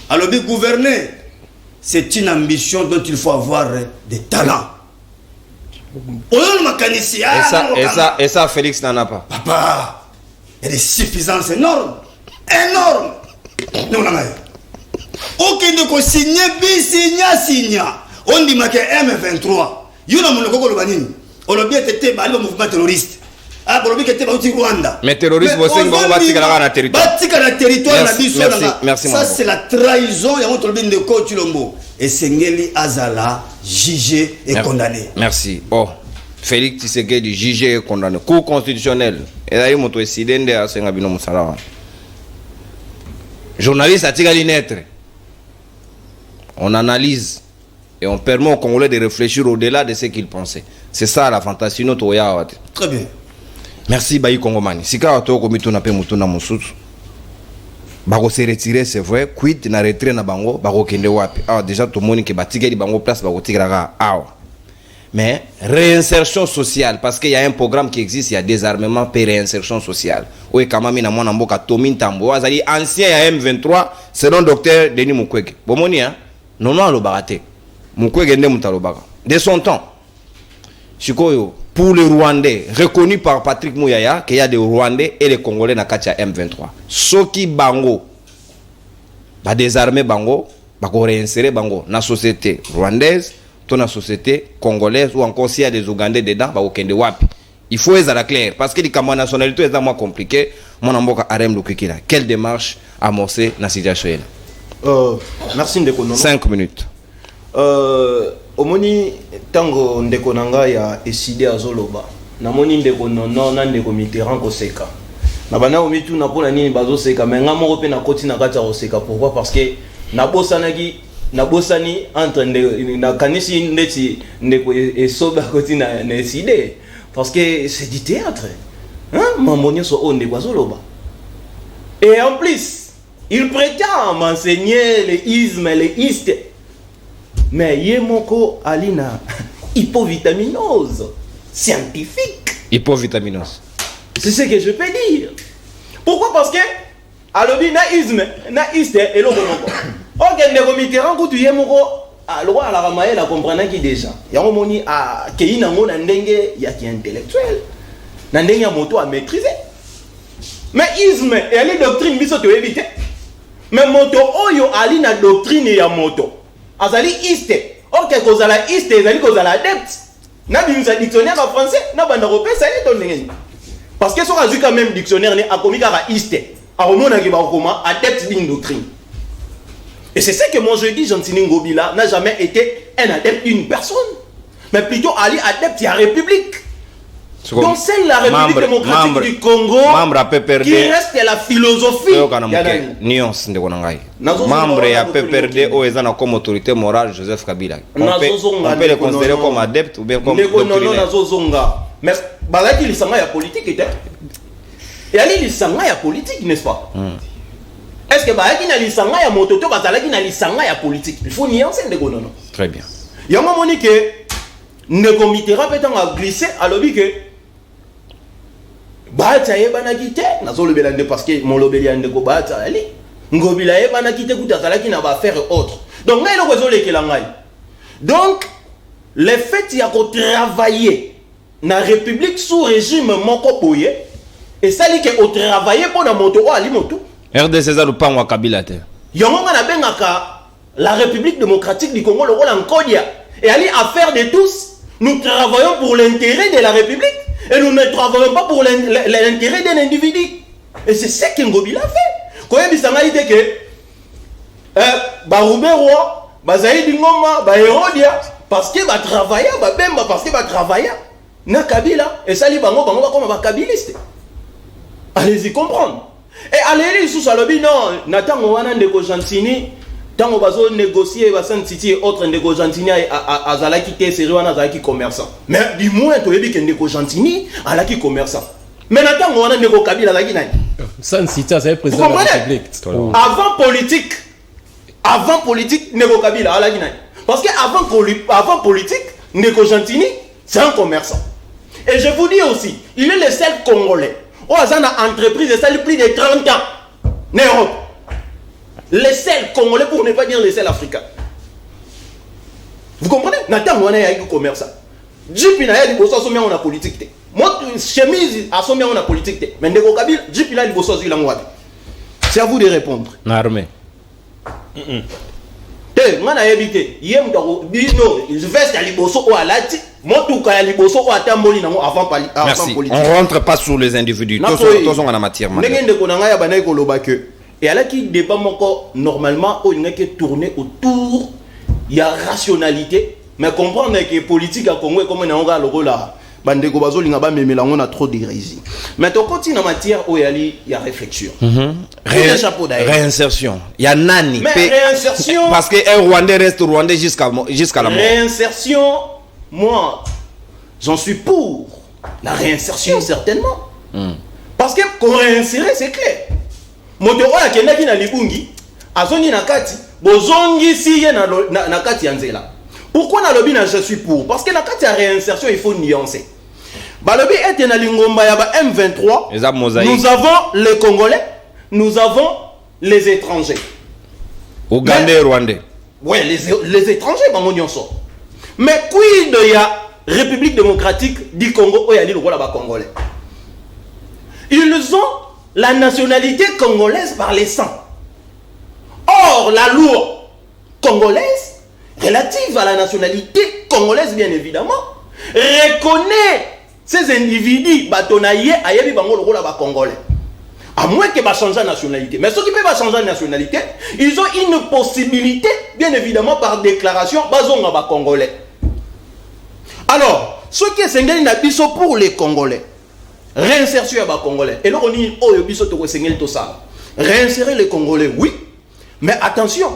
Alors, gouverner, c'est une ambition dont il faut avoir des talents. Et ça, Félix n'en a pas. Papa, il y a des suffisances énormes. Non, ok, donc signer. On dit que M23. On a bien été un mouvement terroriste. Mais terroriste, vous savez, on va tirer la territoire. Merci. Ça, c'est la trahison. Et Sengeli Azala, jugé et condamné. Merci. Oh, Félix Tshisekedi, jugé et condamné. Cour constitutionnelle. Et là, il m'a décidé de Sengabino Moussala. Journaliste a tiré lettre. On analyse et on permet aux Congolais de réfléchir au-delà de ce qu'ils pensaient. C'est ça la fantasy. Très bien. Merci Bayi Kongomani. Si ka to komito na pe mutuna mususu. Bako se retirer c'est vrai, quit na retrait na bango, bako kende wapi. Ah déjà tout monde qui batige di bango place bako tigraka. Ah. Mais réinsertion sociale parce qu'il y a un programme qui existe, il y a désarmement et réinsertion sociale. Oui kamami na mwana mboka Tomin Tambo, azali ancien ya M23 selon docteur Denis Mukwege. Bomoni hein? Non le baraté. Mukwege ndé mutalobaka. De son temps. Chikoyo pour les Rwandais, reconnu par Patrick Mouyaya, qu'il y a des Rwandais et les Congolais dans Katia M23. Soki Bango, va désarmer Bango, va réinsérer Bango dans la société rwandaise, dans la société congolaise, ou encore s'il y a des Ougandais dedans, va au Kende Wapi. Il faut être à clair, parce que les nationalités sont moins compliquées. Mon amboka Arem Lukikila. Quelle démarche amorcer dans la situation? Merci Ndeko. 5 minutes. Omoni tango ndeko nanga ya décidé azoloba namoni ndeko nono na ndeko Mitterrand koseka na bana omitu na pona nini bazo seka mais nga moko pe na koti na kati ya koseka. Pourquoi? Parce que na bosani entre na kanisi ndeti ndeko esoba koti na décidé parce que c'est du théâtre hein mamoni so on ndeko azoloba et en plus il prétend m'enseigner les ismes les istes. Mais Yemoko Alina, hypovitaminose scientifique. Hypovitaminose. C'est ce que je peux dire. Pourquoi? Parce que alobi naïsme, naïste et l'autre. Ok, ndeko Mitterrand kutu Yemoko alwa ala ramaye la comprendre qui déjà. Yango moni a keina ngona ndenge ya ki intellectuel. Na ndenge ya moto a maîtriser. Mais isme et ali doctrine biso to éviter. Mais moto oyo ali na doctrine ya moto. Azali iste Or que kozala iste ezali kozala adepte. Na bimisa dictionnaire en français, na banda européen ça est donné. Parce que so razu quand même dictionnaire ne akomi kaka iste. A romona ki ba koma adepte d'une doctrine. Et c'est ça que moi je dis, Jean-Tini Ngobila n'a jamais été un adepte d'une personne, mais plutôt Ali adepte de la République. Donc c'est la République démocratique du Congo qui reste la philosophie. Nuance de Konangai. Membre ya PPRD ou ezana comme autorité morale Joseph Kabila. On peut le considérer comme adepte ou bien comme doctrinaire. Mais balaki lisanga ya politique était. Et Ali lisanga ya politique, n'est-ce pas? Est-ce que balaki na lisanga ya mototo bazalaki na lisanga ya politique? Il faut nuancer ndeko non. Très bien. Yango moni que ndeko Mitterrand peut en glisser à lobby que Bahata yebana kite nazo lobela nde parce que mon lobeli ndeko Bahata ali Ngobila yebana kite kuta zalaki na ba faire autre. Donc ngai loko zolekela ngai. Donc le fait ya ko travailler na république sous régime moko boye et ça dit que au travailler pour na moto o ali moto RDC za lupango wa Kabila te. Yango na bengaka la République démocratique du Congo le rôle en Kodia et ali affaire de tous. Nous travaillons pour l'intérêt de la République et nous ne travaillons pas pour l'intérêt d'un individu. Et c'est ce que Ngobila fait. Quand il dit que Baroubero, Bazaïdi Ngoma, Bahérodia, parce qu'il va travailler, parce qu'il va travailler, na Kabila, et ça li bango comme un kabiliste. Allez-y comprendre. Et allez-y sous Salobi, non, Nathan Owana Ndeko Jantini, tant on va négocier, Bassan Titi et autres Ndeko Jantini à Zalaki Tesserouana Zalaki commerçant. Mais du moins, tu as dit que Ndeko Jantini à Laki commerçant. Mais Nathan Owana Ndeko Kabila Zalaki Nani. San Sita, c'est le président de la République. Avant politique, Ndeko Kabila Zalaki Nani. Parce qu'avant politique, Ndeko Jantini, c'est un commerçant. Et je vous dis aussi, il est le seul Congolais. Oh, ça a entreprise, ça a plus de 30 ans. En Europe. Les seuls Congolais, pour ne pas dire les seuls Africains. Vous comprenez? Nathan Mouana a eu commerçant. Jipina a dit que ça a politique. Moi, chemise a sommet en politique. Mais Ndeko Kabila, Jipina a dit que ça a c'est à vous de répondre. Armée. Moi, je habité. Hier, je vais à Liboso ou à Lati. Moi, tout cas, à Liboso ou à Tamboli avant politique. On ne rentre pas sur les individus. Tous sont en matière. Et à la qui débat normalement, on n'est que tourné autour, il y a rationalité, mais comprendre que politique à Congo, comme on a le rôle là, on a trop d'hérésie. Mais on continue en matière où il y a réflexion. Réinsertion. Il y a nani. Mais réinsertion. Parce qu'un Rwandais reste Rwandais jusqu'à la mort. Réinsertion, moi, j'en suis pour la réinsertion, certainement. Parce que pour réinsérer, c'est clair. Moto oya kendaki na libungi azongi na kati bozongi siye na kati ya nzela. Pourquoi na lobi na je suis pour? Parce que na kati ya réinsertion il faut nuancer. Ba lobi ete na lingomba ya ba M23 nous avons les Congolais, nous avons les étrangers. Ougandais et Rwandais. Oui, les étrangers bango nyonso. Mais quid de ya République démocratique du Congo oya li lokola ba Congolais. Ils ont la nationalité congolaise par les sangs. Or, la loi congolaise, relative à la nationalité congolaise, bien évidemment, reconnaît ces individus batonaïe ayebi bango le rôle à congolais. À moins qu'ils changent de nationalité. Mais ceux qui peuvent changer de nationalité, ils ont une possibilité, bien évidemment, par déclaration, bazonga ba congolais. Alors, ce qui est sengeli na biso pour les Congolais, réinsertion à Congolais. Et là, on dit, oh, réinsérer les Congolais, oui. Mais attention,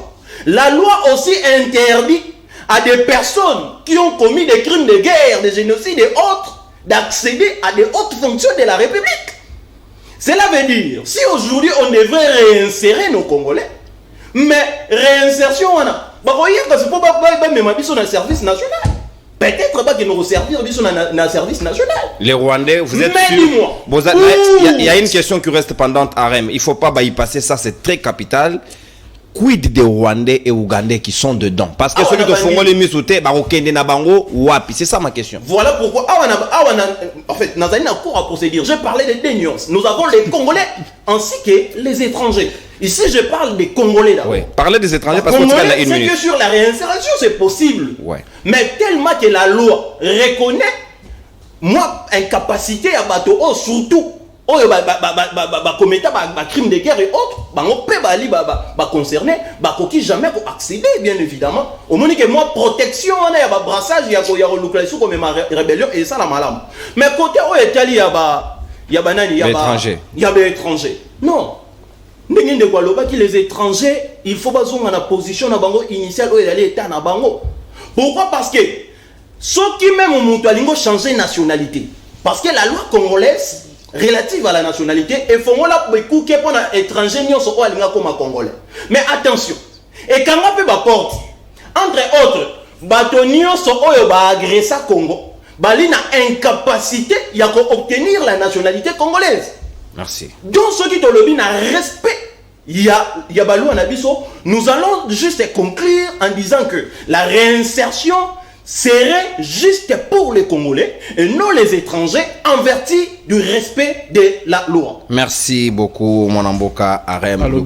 la loi aussi interdit à des personnes qui ont commis des crimes de guerre, des génocides et autres, d'accéder à des hautes fonctions de la République. Cela veut dire, si aujourd'hui on devrait réinsérer nos Congolais, mais réinsertion, on a, c'est pour pas un service national. Peut-être pas qu'ils nous servir dans un service national. Les Rwandais, vous êtes sûr? Il y a une question qui reste pendante à Rem. Il ne faut pas y passer, ça c'est très capital. Quid des Rwandais et Ougandais qui sont dedans? Parce que celui qui font les misoutés, c'est ça ma question. Voilà pourquoi, en fait, dans un cours à procédure, j'ai parlé des nuances. Nous avons les Congolais ainsi que les étrangers. Ici, je parle des Congolais d'abord. Oui. Parlez des étrangers parce que Congolais, une c'est minute. que sur la réinsertion, c'est possible. Ouais. Mais tellement que la loi reconnaît, moi, incapacité à bateau, surtout, commettre crime de guerre et autres, on peut concerner, qui jamais accéder, bien évidemment. Au moment que moi, protection, il y a brassage, il y a localisation comme rébellion et ça la malade. Mais côté où est il y a des étrangers. Non. Les étrangers, il faut baser la position na bango initiale où il allait être na bango. Pourquoi? Parce que ceux qui même ont changé de nationalité. Parce que la loi congolaise relative à la nationalité est formée pour que les étrangers ne soient pas comme congolais. Mais attention, et quand on peut porte, entre autres, batonio sont agressés Congo, bali na incapacité d'obtenir la nationalité congolaise. Merci. Donc, ceux qui ont le respect, nous allons juste conclure en disant que la réinsertion serait juste pour les Congolais et non les étrangers en vertu du respect de la loi. Merci beaucoup, mon amboka Arem.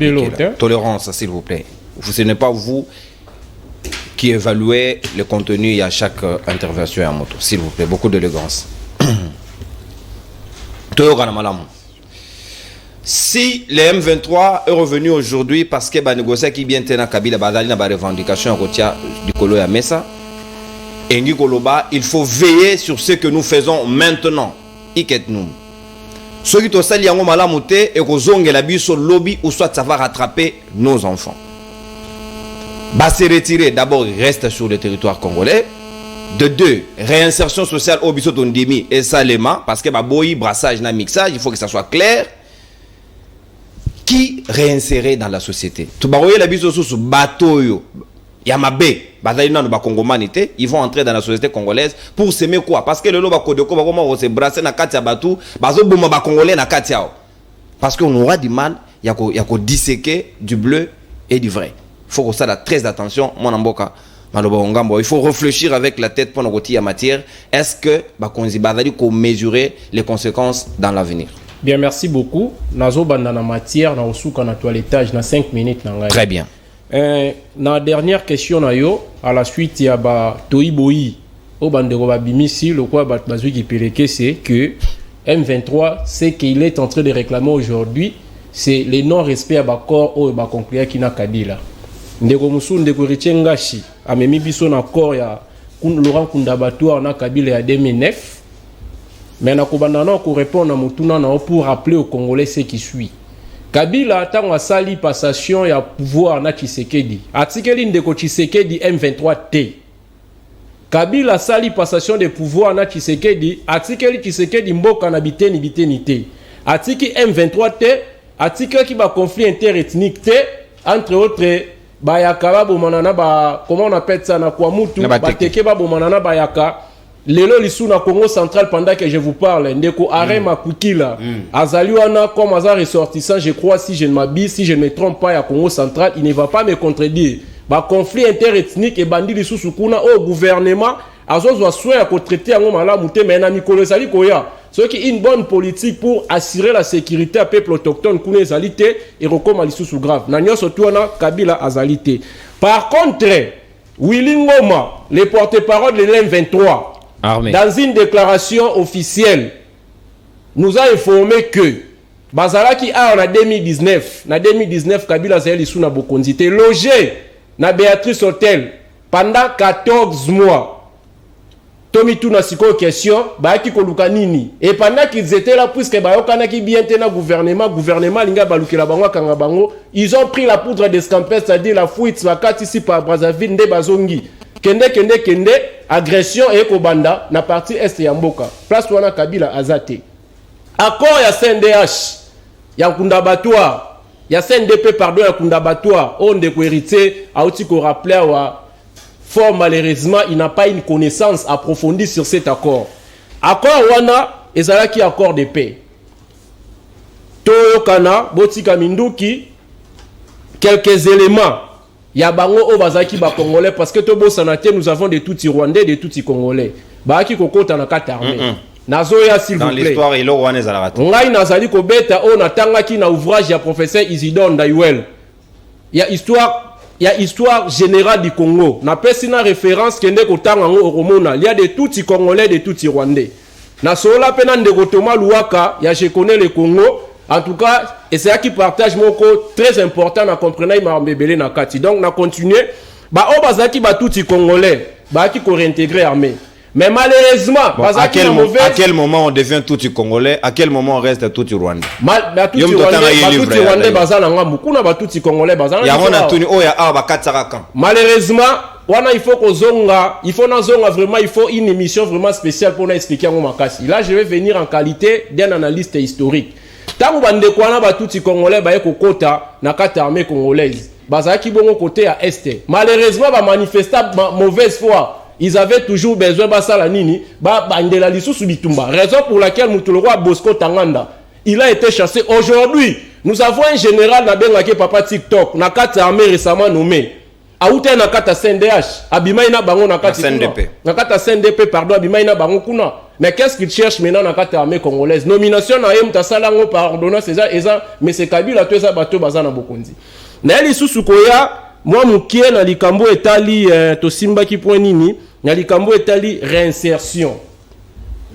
Tolérance, s'il vous plaît. Ce n'est pas vous qui évaluez le contenu à chaque intervention à moto. S'il vous plaît, beaucoup d'élégance. Si le M23 est revenu aujourd'hui parce que les négociateurs qui viennent à Kabila Badali na revendication du Kolo ya Mesa, et il faut veiller sur ce que nous faisons maintenant. Ceux qui ont sali yango malamu te et kozonge la biso lobby ou soit ça va rattraper nos enfants. Bah se retirer d'abord, il reste sur le territoire congolais. De deux, réinsertion sociale au biso tondimi et salema parce que bah boyi brassage na mixage, il faut que ça soit clair. Qui réinsérer dans la société. Tout baroye la biso sous bateau yo. Yamabe, ils vont entrer dans la société congolaise pour s'aimer quoi? Parce que le lot bakodeko va se brasser na katia batou, bazo boma ba congolais na katia. Parce qu'on aura du mal, il y a disséquer du bleu et du vrai. Il faut que ça ait très attention, mon amboka. Il faut réfléchir avec la tête pour nous retirer matière. Est-ce que qu'on mesurer les conséquences dans l'avenir? Bien, merci beaucoup. Nazo bandana matière na osuka na toilettage na 5 minutes na ngai. Très bien. La dernière question na yo, à la suite il y a Toiboi au bandero babimisi le quoi bazui qui peleke, c'est que M23 c'est qu'il est en train de réclamer aujourd'hui, c'est le non-respect à l'accord au conclure qui na Kabila. Ndeko musu ndeko richengashi amemi biso na accord ya Laurent Kunda Batua na Kabila ya 2009. Mais na kobandana ko répondre na mutuna na pour rappeler aux Congolais ce qui suit. Kabila tango sali passation ya pouvoir na Tshisekedi. Atikeli ndeko Tshisekedi M23 T. Kabila sali passation de pouvoir na Tshisekedi, atikeli Tshisekedi mboka na biteni T. Atiki M23 T, atikeli ki ba conflit interethnique T, entre autres bayaka ba bomanana ba comment on appelle ça na kwa mutu ba teke ba bomanana bayaka. Lelo lisu na Congo central pendant que je vous parle, ndeko Arema Kukila, Azaliwana comme hasard ressortissant, je crois si je ne m'abuse, si je ne me trompe pas, à Congo central, il ne va pas me contredire. Ba conflit interethnique et bandi lisu sukuna au gouvernement, azozo soin à traiter en malamu te mais na mikolo sali koya. Ce qui est une bonne politique pour assurer la sécurité à peuple autochtone kune zalité et recom lisu sous grave. Na nyoso tuana Kabila azalité. Par contre, Willy Ngoma, le porte-parole de l'M23, Armée. Dans une déclaration officielle, nous a informé que Bazalaki a en 2019, Kabila Zaheli Souna Bokonzi était logé na Béatrice Hotel pendant 14 mois. Tomi Tuna Siko question, Baaki Kolukanini. Et pendant qu'ils étaient là, puisque Bayokana qui bien tena gouvernement Linga Balukela Bango Kangabango, ils ont pris la poudre d'escampette, c'est-à-dire la fouille Tsvakat ici par Brazzaville, Nde Bazongi. Kende, agression et Kobanda, na partie est Yamboka. Place wana Kabila Azate. Accord ya CNDH, ya Kundabatoire, ya CNDP pardon ya Kundabatoire, on de héritier, a aussi qu'on rappelait fort malheureusement, il n'a pas une connaissance approfondie sur cet accord. Accord wana, ezalaki accord de paix. Toyokana, Botika Minduki, quelques éléments. Yabango o bazaki ba Congolais parce que tobo sanate nous avons des tout Rwandais, des tout Congolais. Ba ki kokota na kata armée. nazoya s'il vous dans plaît l'histoire il wana ezalaka te ngai nazali kobeta o natangaki na ouvrage ya professeur Isidore Ndayuel ya histoire générale du Congo na pesi na référence kende kotanga ngo okomona il y a de tout Congolais de tout Rwandais na sola pena ndeko Thomas Luaka ya je connais le Congo en tout cas et c'est là qui partage moko très important na comprendre ma mbebele na kati donc na continuer ba o bazaki ba tout Congolais ba ki ko réintégrer armée. Mais malheureusement, bon, à quel moment on devient tout Congolais, à quel moment on reste tout Rwandais? Malheureusement, il faut qu'on zonga, vraiment, il faut une émission vraiment spéciale pour nous expliquer à Makasi. Là, je vais venir en qualité d'un analyste historique. Tant que vous avez tout Congolais, vous avez kota na kata armée congolaise. Bazaki bongo côté à Est. Malheureusement, va manifester mauvaise foi. Ils avaient toujours besoin de ça nini bandela lisusu bitumba raison pour laquelle Mutulorwa Bosco Tanganda il a été chassé. Aujourd'hui nous avons un général na bengaki papa TikTok na kata armée récemment nommé Aouté na kata CNDH abimaina bango na kata CNDP na kata CNDP pardon abimaina bango kuna mais qu'est-ce qu'il cherche maintenant na kata armée congolaise nomination na yem tasalango par ordonnance eza mais c'est Kabila to eza bato bazana bokonzi na lisusu koya moi mukie na likambo etali tosimba ki point nini na likambo etali réinsertion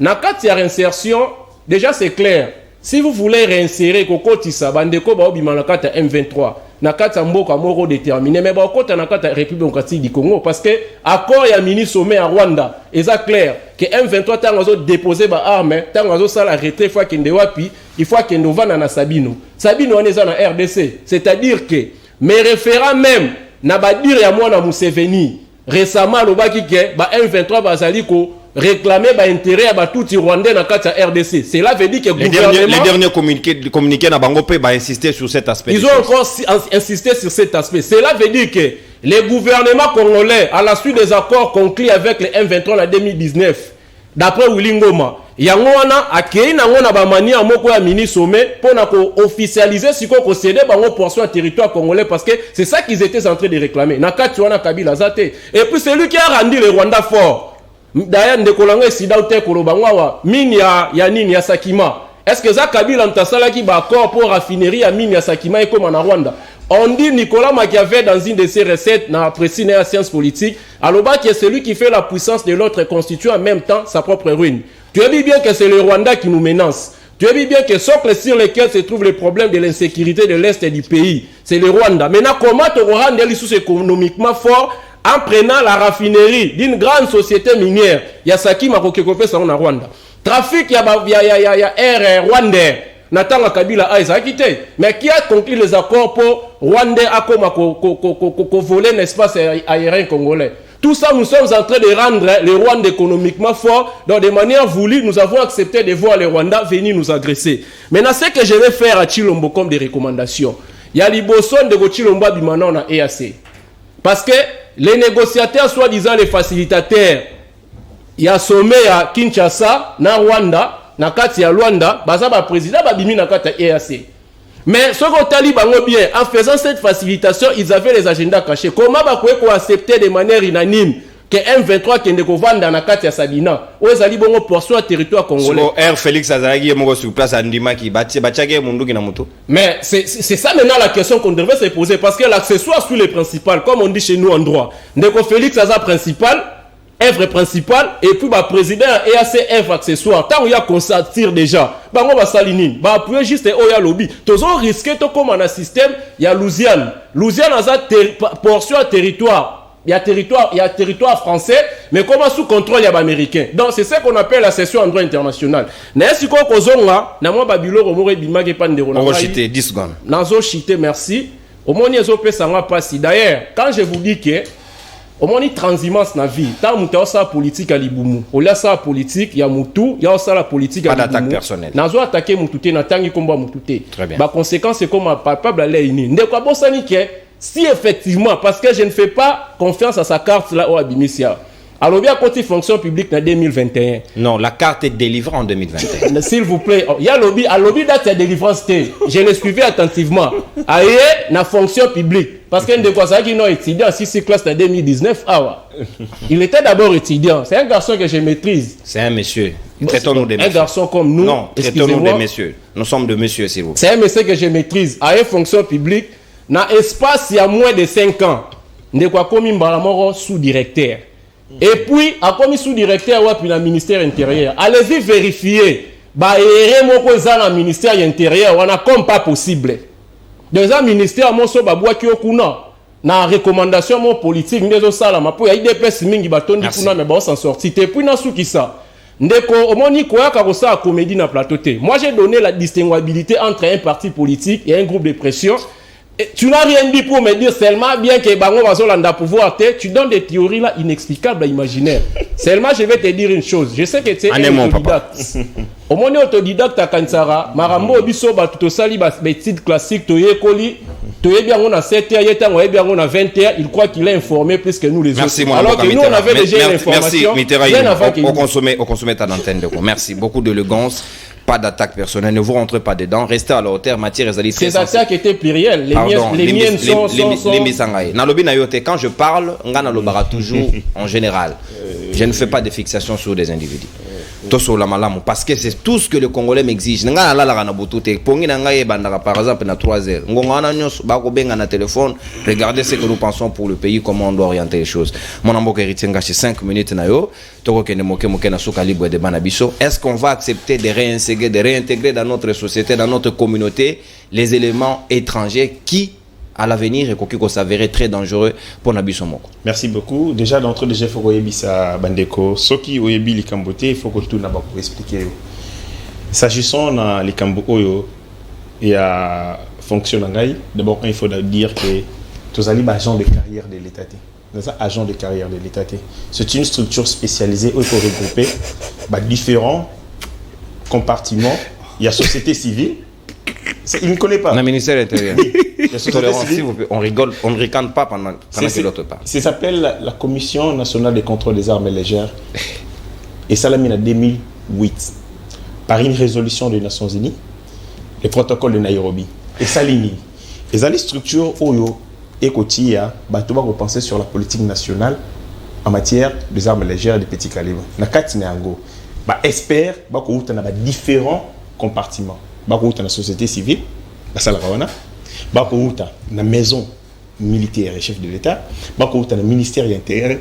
na kati ya réinsertion déjà c'est clair si vous voulez réinsérer kokotisa bandeko ba obima na kati ya M23 na kati ya mboka moko déterminé mais ba okota na kati ya République démocratique du Congo parce que accord ya mini sommet à Rwanda est clair que M23 tango déposer ba arme tango sala retrait fois kende wapi il faut kende vana na Sabino on est na RDC c'est-à-dire que mes référents même na badir ya mwana Museveni récemment lobaki ke ba M23 bazali ko réclamer ba intérêt ba tout Rwandais na kati ya RDC. Cela veut dire que les derniers communiqués na bango pe ba insister sur cet aspect. Ils ont encore insisté sur cet aspect. Cela veut dire que les gouvernements congolais à la suite des accords conclus avec les M23 en 2019 d'après Willy Ngoma yango wana akei na ngona ba mania moko ya mini sommet pour na ko officialiser siko ko céder bango portion à territoire congolais parce que c'est ça qu'ils étaient en train de réclamer na kati wana Kabila zate et puis c'est lui qui a rendu le Rwanda fort d'ailleurs ndekolanga sida ute ko lobangwa mine ya nini ya Sakima est-ce que ça Kabila ntasala ki ba accord pour raffinerie ya mine ya Sakima et comme en Rwanda. On dit Nicolas Machiavel dans une de ses recettes dans la précise à sciences politiques, alors que c'est lui qui fait la puissance de l'autre constitue en même temps sa propre ruine. Tu as dit bien que c'est le Rwanda qui nous menace. Tu as dit bien que socle sur lesquels se trouve le problème de l'insécurité de l'Est du pays, c'est le Rwanda. Maintenant, comment te rendre les sous économiquement fort en prenant la raffinerie d'une grande société minière? Yasaki Makokekope ça en Rwanda. Trafic, il y a Air Rwanda. Natanga Kabila a quitté. Mais qui a conclu les accords pour Rwanda à voler l'espace aérien congolais? Tout ça, nous sommes en train de rendre le Rwanda économiquement fort. Donc, de manière voulue, nous avons accepté de voir le Rwanda venir nous agresser. Maintenant, ce que je vais faire à Chilombo comme des recommandations, il y a l'Iboson de Chilombo Bimana na EAC. Parce que les négociateurs, soi-disant les facilitateurs, il y a sommet à Kinshasa, na Rwanda, na kati ya Rwanda, baza ba président babimi na kati ya EAC. Mais ce qu'on tali bango bien, en faisant cette facilitation, ils avaient les agendas cachés. Comment ba ko accepter de manière unanime que M23 kende ko vanda na kati ya Sabina, o ezali bongo portion territoire congolais. So Air Félix Azalagi moko sur place andima ki batiake mundu ki na muto. Mais c'est ça maintenant la question qu'on devrait se poser parce que l'accessoire sur les principales comme on dit chez nous en droit. Ndeko Félix Aza principal œuvre principale et puis bah président EAC œuvre accessoire tant il y a constater déjà bah on va salinine bah appuyer juste oya lobby tous on risqué to comme un système il y a Louisiane a sa portion à territoire il y a territoire français mais comment sous contrôle il y a américain donc c'est ça qu'on appelle la session en droit international na siko kozonga na moi babilo romore bimage pandero na on va chiter 10 secondes nazo chiter merci au moni ezope sanga pasi d'ailleurs quand je vous dis que au moins une transhumance na vie tant muta sa politique à libumu au la sa politique ya mutu ya sa la politique à l'attaque personnelle nazo attaquer mututé na tangi komba mututé ba conséquence c'est comme palpable à l'aini ndeko bosani ke si effectivement parce que je ne fais pas confiance à sa carte là au abimisia Alors bien côté fonction publique en 2021. Non, la carte est délivrée en 2021. S'il vous plaît, il y a lobby, à lobby date de délivrance. Je l'ai suivi attentivement. Aïe, la fonction publique. Parce qu'un de quoi ça qui non étudiant si c'est classe en 2019. Ah ouais. Il était d'abord étudiant. C'est un garçon que je maîtrise. C'est un monsieur. Traitons-nous des Un messieurs. garçon comme nous. Non, traitons-nous des messieurs. Nous sommes de messieurs, s'il vous plaît. C'est un monsieur que je maîtrise. À une fonction publique, dans l'espace, il y a moins de 5 ans. De quoi comme un sous-directeur. Et puis, à comme sous-directeur, puis le ministère intérieur. Allez-y vérifier. Bah, et dans le ministère intérieur, on a comme pas possible. Dans un ministère, mon so babwa ki okuna. Na recommandation mon politique, ndezo sala ma po ya IDPS mingi batondi kuna mais ba s'en sortir. Et puis na suki ça. Ndeko omoni koya ka ko sa comédie na plateau te. Moi j'ai donné la distinguabilité entre un parti politique et un groupe de pression. Et tu n'as rien dit pour me dire seulement bien que Bango Bazolanda pouvoir te, tu donnes des théories là inexplicables, imaginaires. Seulement je vais te dire une chose, je sais que tu es un autodidacte. Au moins autodidacte à Kansara, Marambo Biso Batuto Sali titre classique, Toye Koli, Toye bien on a 7h, Yetan on bien on a 20h, il croit qu'il est informé plus que nous les merci autres. Moi, alors que nous on avait déjà une information. Merci bien avant qu'il on consommait ta antenne de quoi. Merci beaucoup de élégance. Pas d'attaque personnelle, ne vous rentrez pas dedans, restez à la hauteur, matière et ces attaques étaient plurielles, les miennes sont... Quand je parle, on a toujours en général. Je ne fais pas de fixation sur des individus. Parce que c'est tout ce que le Congolais m'exige. Par exemple, na 3 heures. Téléphone, regardez ce que nous pensons pour le pays, comment on doit orienter les choses. Mon ambo héritier ngachi 5 minutes na yo. Est-ce qu'on va accepter de réintégrer dans notre société, dans notre communauté, les éléments étrangers qui, à l'avenir, et qui s'avérer très dangereux pour Nabiso Moko? Merci beaucoup. Déjà, d'entre les chefs, Oyebisa Bandeko, Soki Oyebi Likambote, il faut que tout d'abord pour expliquer. S'agissant de Likambo Oyo, il y a fonction d'abord, il faut dire que tous les agents de carrière de l'État. Agents de carrière de l'État. C'est une structure spécialisée où il faut regrouper différents compartiments. Il y a société civile. Il ne connaît pas. Le ministère intérieur. On rigole, on ne ricane pas pendant que l'autre parle. Ça s'appelle la Commission nationale de contrôle des armes légères. Et ça l'a mis en 2008. Par une résolution des Nations Unies, le protocole de Nairobi. Et ça ligne. Et ça les structures Oyo et Kotia, tu vas repenser sur la politique nationale en matière des armes légères et des petits calibres. Na Katineango, espère qu'on a différents compartiments. Dans la société civile, la Salarawana, dans la maison militaire et chef de l'État, dans le ministère intérieur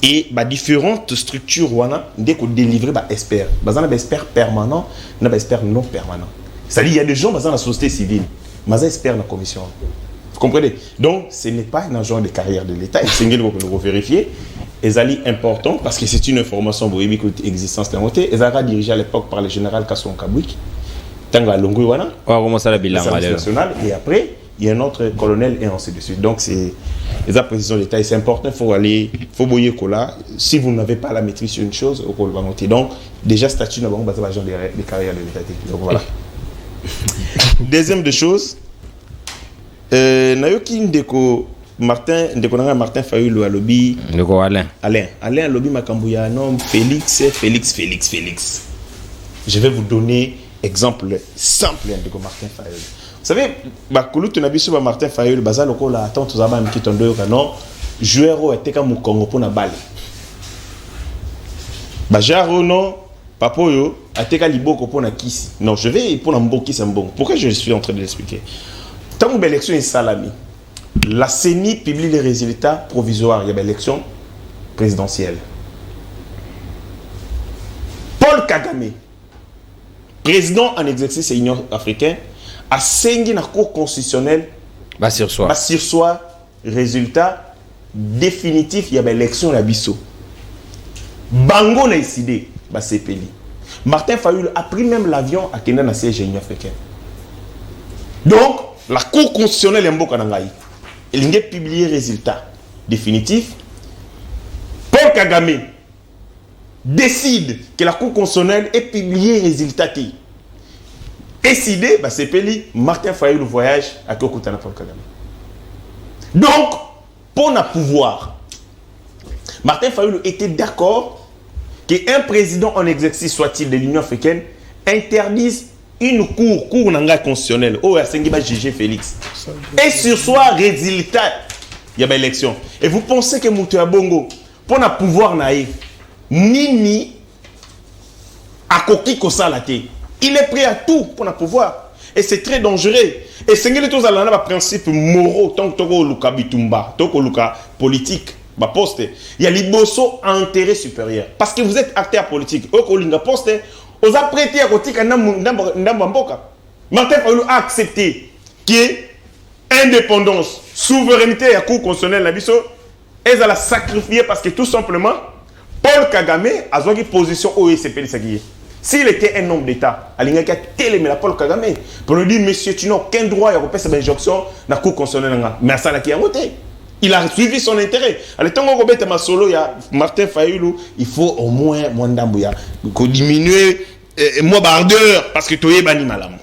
et différentes structures dès qu'on délivre experts. Dans un expert permanent, un expert non permanent. C'est-à-dire qu'il y a des gens dans la société civile, mais un expert dans la commission. Vous comprenez? Donc, ce n'est pas un agent de carrière de l'État. C'est ce que nous vérifier. Et c'est important parce que c'est une information qui existence de la montée. Et ça a dirigé à l'époque par le général Kasson Kabouik. Tanga Longo Wana, national, et après il y a un autre colonel et ainsi de suite. Donc c'est la précision de l'État, c'est important, il faut aller, il faut boyer là. Si vous n'avez pas la maîtrise sur une chose, au va monter. Donc déjà statut n'a pas basé agent de carrière de l'État. Donc voilà. Deuxième de choses, Nayoki Ndeko Martin Fayulu à lobby. Ndeko Alain à lobby Makambouya nom Félix. Je vais vous donner exemple simple de Martin Fayulu. Vous savez, Martin Fayulu, la attente aux amas qui tombent non, joueur était comme au Congo pour na balle. Bajaro non, papoyo a été liboko pour na kisi. Non, je vais pour na mboki c'est bon. Pourquoi je suis en train de l'expliquer? Tant que l'élection est salami, la CENI publie les résultats provisoires. Il y a l'élection présidentielle. Paul Kagame, président en exercice de l'Union africaine, a saigné la Cour constitutionnelle. Sur soi, résultat définitif, il y a l'élection à Bissau. Bango n'a décidé, c'est Peli. Martin Fayulu a pris même l'avion à Kenya dans la siège de l'Union africaine. Donc, la Cour constitutionnelle est Mboka Nangaï. Il a publié résultat définitif. Paul Kagame décide que la Cour constitutionnelle ait publié résultat. Décidé, c'est Peli, Martin Fayulu voyage à Kokutana Paul Kagame. Donc, pour le pouvoir, Martin Fayulu était d'accord qu'un président en exercice, soit-il de l'Union africaine, interdise une cour nanga constitutionnelle. Oh, il y a juger Félix. Et sur soi, résultat, il y a une élection. Et vous pensez que Moutou Bongo, pour le pouvoir naïf, Nini a coquille comme ça la tête. Il est prêt à tout pour le pouvoir. Et c'est très dangereux. Et c'est que les tous allons avoir principe moraux tant que toko luka bitumba, toko luka politique, ba poste. Il y a liboso à intérêt supérieur. Parce que vous êtes acteur politique. Oko linga poste, aux a prêté à côté quand ndamboka. Martin Fayulu a accepté qu'il y ait indépendance, souveraineté à cour constitutionnelle la biso, et elle a sacrifié parce que tout simplement Paul Kagame a une position au ECP de Sagui. S'il était un homme d'État, il a télé la Paul Kagame pour lui dire monsieur, tu n'as aucun droit à faire cette injonction dans la cour constitutionnelle. Mais ça n'a pas voté. Il a suivi son intérêt. Alors, tant qu'on a solo, il y a Martin Fayulu, il faut au moins diminuer moi bardeur parce que tu es bani malam.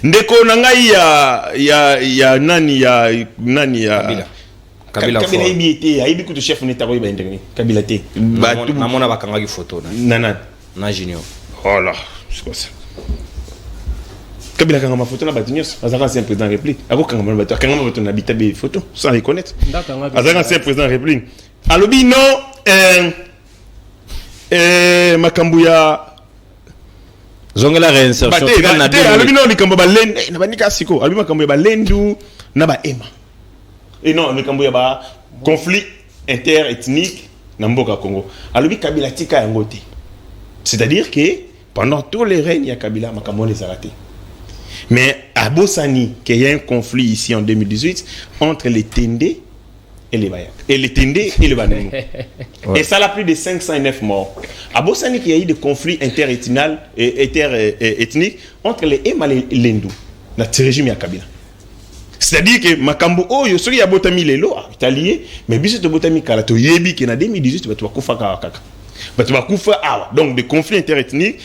Ndeko nangai ya nani Kabila ibité ya ibiku chef n'état ko ibendeni Kabila te ba tout namona bakanga ki photo na junior. Oh là, c'est quoi ça? Kabila kanga ma photo na batinyos azaka ancien président de la République ako kanga ma bato kanga ma photo na bitabe photo sans reconnaître azaka ancien président de la République alobi non makambuya zongela réinsertion na alobi non likambo ba len na banika siko alobi makambuya ba lendu na ba ema et non likambo ya ba conflit interethnique na mboka Congo alobi Kabila tika yango te. C'est-à-dire que pendant tous les règnes, il y a Kabila, Makambo les a ratés. Mais à Bossani, qu'il y a un conflit ici en 2018 entre les Tendé et les Bayak. Et les Tendé et les Banani. Ouais. Et ça a plus de 509 morts. À Bossani, qu'il y a eu des conflits interethniques entre les Ema et les Lendou. Dans ce régime, il y a Kabila. C'est-à-dire que Makambo, oh, il y a Botami Lelo, italien, mais bis de Botami Kalato Yebi, qui en 2018, tu vas Koufa Karakaka. Donc des conflits interethniques,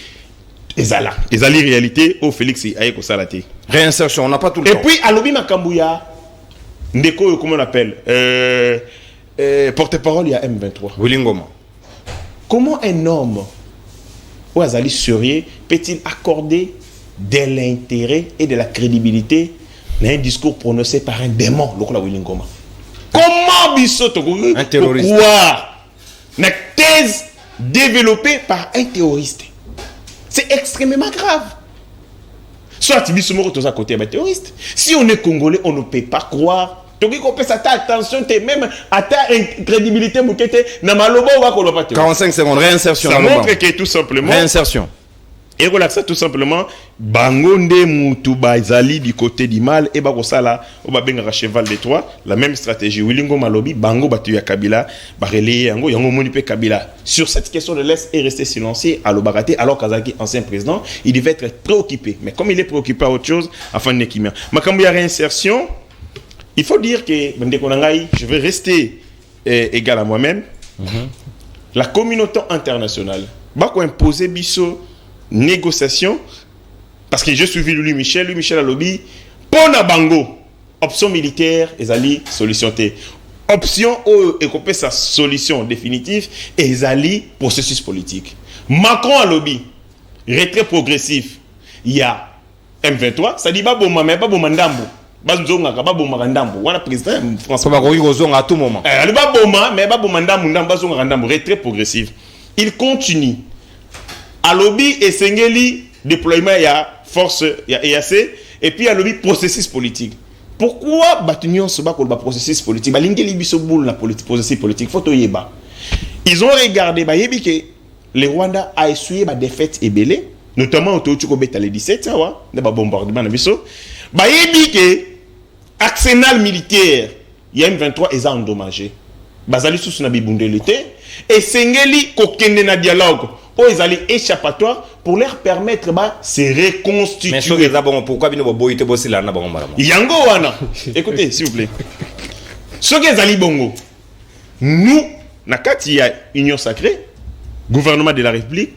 ils allaient réalité au Félix Ayeko Salate. Réinsertion, on n'a pas tout le temps. Et puis à Lobi Makambouya, Ndeko, comment on appelle porte-parole, il y a M23. Willingoma. Comment un homme ou Azali Surier peut-il accorder de l'intérêt et de la crédibilité à un discours prononcé par un démon, le Willingoma? Comment Bissoto, un terroriste, une thèse développée par un terroriste? C'est extrêmement grave. Soit tu dis à côté d'un terroriste. Si on est congolais, on ne peut pas croire. Tu dis qu'on peut s'attendre attention, même à ta crédibilité, 45 secondes, réinsertion. Ça montre que tout simplement. Réinsertion. Et relaxa tout simplement, Bangonde Moutouba Zali du côté du mal, et Bagosala, Obabenga cheval de Troie, la même stratégie. Willingo Malobi, Bango Batuya Kabila, Barélé, Yango, Yango Monipe Kabila. Sur cette question de l'Est est resté silencieux à l'Obarate, alors qu'Azaki, ancien président, il devait être préoccupé. Mais comme il est préoccupé à autre chose, afin de Nekimia. Makambouya réinsertion, il faut dire que, je vais rester égal à moi-même. La communauté internationale, Bako imposer Bisso, négociation, parce que j'ai suivi Louis Michel a lobby, Pona Bango, option militaire, Ezali, solution T. Option O, et sa solution définitive, Ezali, processus politique. Macron a lobby, retrait progressif, il y a M23, ça dit Baboma, mais Baboma Ndambo. Bazonga, Baboma Ndambo, voilà président François. Baboma à tout moment. Baboma, mais Baboma Ndambo, Bazonga Ndambo, retrait progressif. Il continue. À lobby et Sengeli, déploiement, il y a force, il y a EAC, et puis à lobby, processus politique. Pourquoi Batunion se bat pour le processus politique? L'ingéli bisoboul la processus politique, faut yeba. Ils ont regardé, que le Rwanda a essuyé la défaite et belé, notamment au Tochoko Beta le 17, ça va, de bombardement de biso. Que arsenal militaire, il y a M23, ils ont endommagé. Bazali sous na bibundelité, et Sengeli, kokende na dialogue. Ils allaient échappatoire pour leur permettre de se reconstituer. Mais pourquoi ils ne Yango wana. Écoutez, s'il vous plaît. Ce qu'ils allaient bongo. Nous, nakati ya Union sacrée, gouvernement de la République,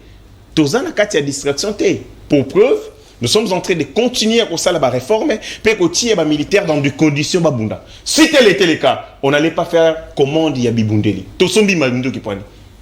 tous en nakati ya distraction te. Pour preuve, Nous sommes en train de continuer à faire la réforme, puis continuer les militaires dans des conditions babunda. Si tel était le cas, on n'allait pas faire commande ya bibundeli. Tout son bimabundo qui prend.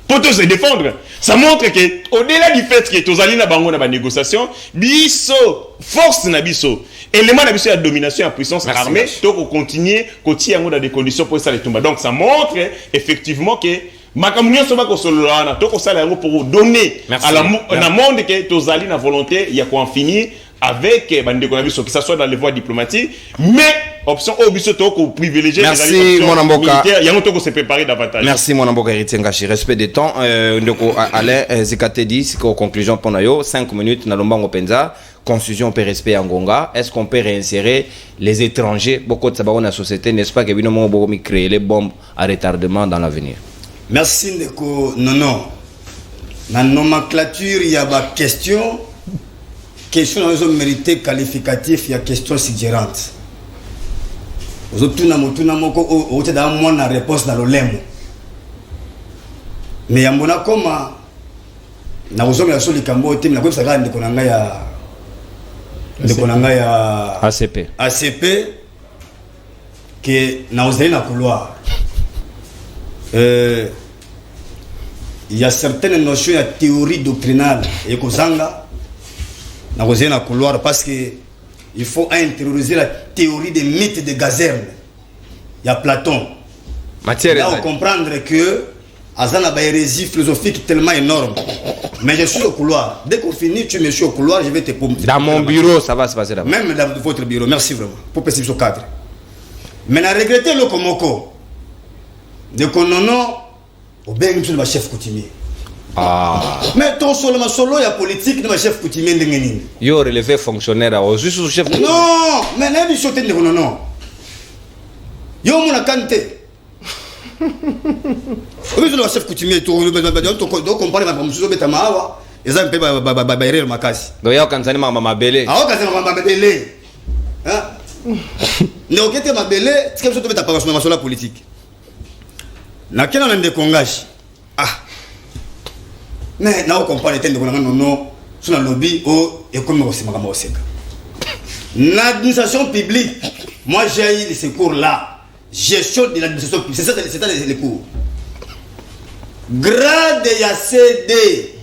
Pour tous se défendre, ça montre que au-delà du fait que tous allés na bango na ba négociation, biso force na biso, élément na biso la domination et la puissance armée, donc continuer continuer dans des conditions pour ça les tomber. Donc ça montre effectivement que Makamunyo soba ko solana to ko sala pour donner à la monde que tous allés na volonté il y a quoi en finir avec bandeko na biso que ça soit dans les voies diplomatiques mais option au biso to ko privilégier les militaires il y a to ko se préparer davantage. Merci mon amboka héritier Ngachi, respect des temps ndeko Alain Zikatedi siko conclusion pour yo 5 minutes na lombango penza confusion per respect en Ngonga. Est-ce qu'on peut réinsérer les étrangers beaucoup de sabaro na société, n'est-ce pas que bino mo bo mi créer les bombes à retardement dans l'avenir? Merci ndeko non na nomenclature il y a ba question nous ont mérité qualificatif, il y a question suggérante. Vous avez tout la réponse dans le lemme. Mais il y a un comment nous avons la Cambodia, nous avons ACP que nous avons la couloir. Il y a certaines notions de théorie doctrinale et Kozanga. Dans un couloir parce que il faut intérioriser la théorie des mythes de Gazerne. Il y a Platon. Là, on comprendre que Azana a une hérésie philosophique tellement énorme. Mais je suis au couloir. Dès qu'on finit, tu me suis au couloir, je vais te pomper. Dans mon bureau, ça va se passer là-bas. Même dans votre bureau, merci vraiment. Pour passer ce cadre. Maintenant, regretter le Komoko. De Konono, au bien le chef coutumier. Ah. Mais ton solo il y a politique de ma chef coutumier ndengeni. Yo relevé fonctionnaire au juste chef. Non, mais n'a pas sauté non. Yo mon akante. Oui, le chef coutumier tout donc comparer ma musuzo betama awa, eza mpe ba bayrer makasi. Do ya kanzani mama mabele. Ah kanzani mama mabele. Hein? Ne okete mabele, c'est comme ça to beta pas sur la politique. Na kena ndé kongashi. Ah. Mais là on comprend les thèmes de non sur le lobby ou économie aussi magama oseka. L'administration publique, moi j'ai eu ces cours là, gestion de l'administration publique, c'est ça les cours. Grade ya CD,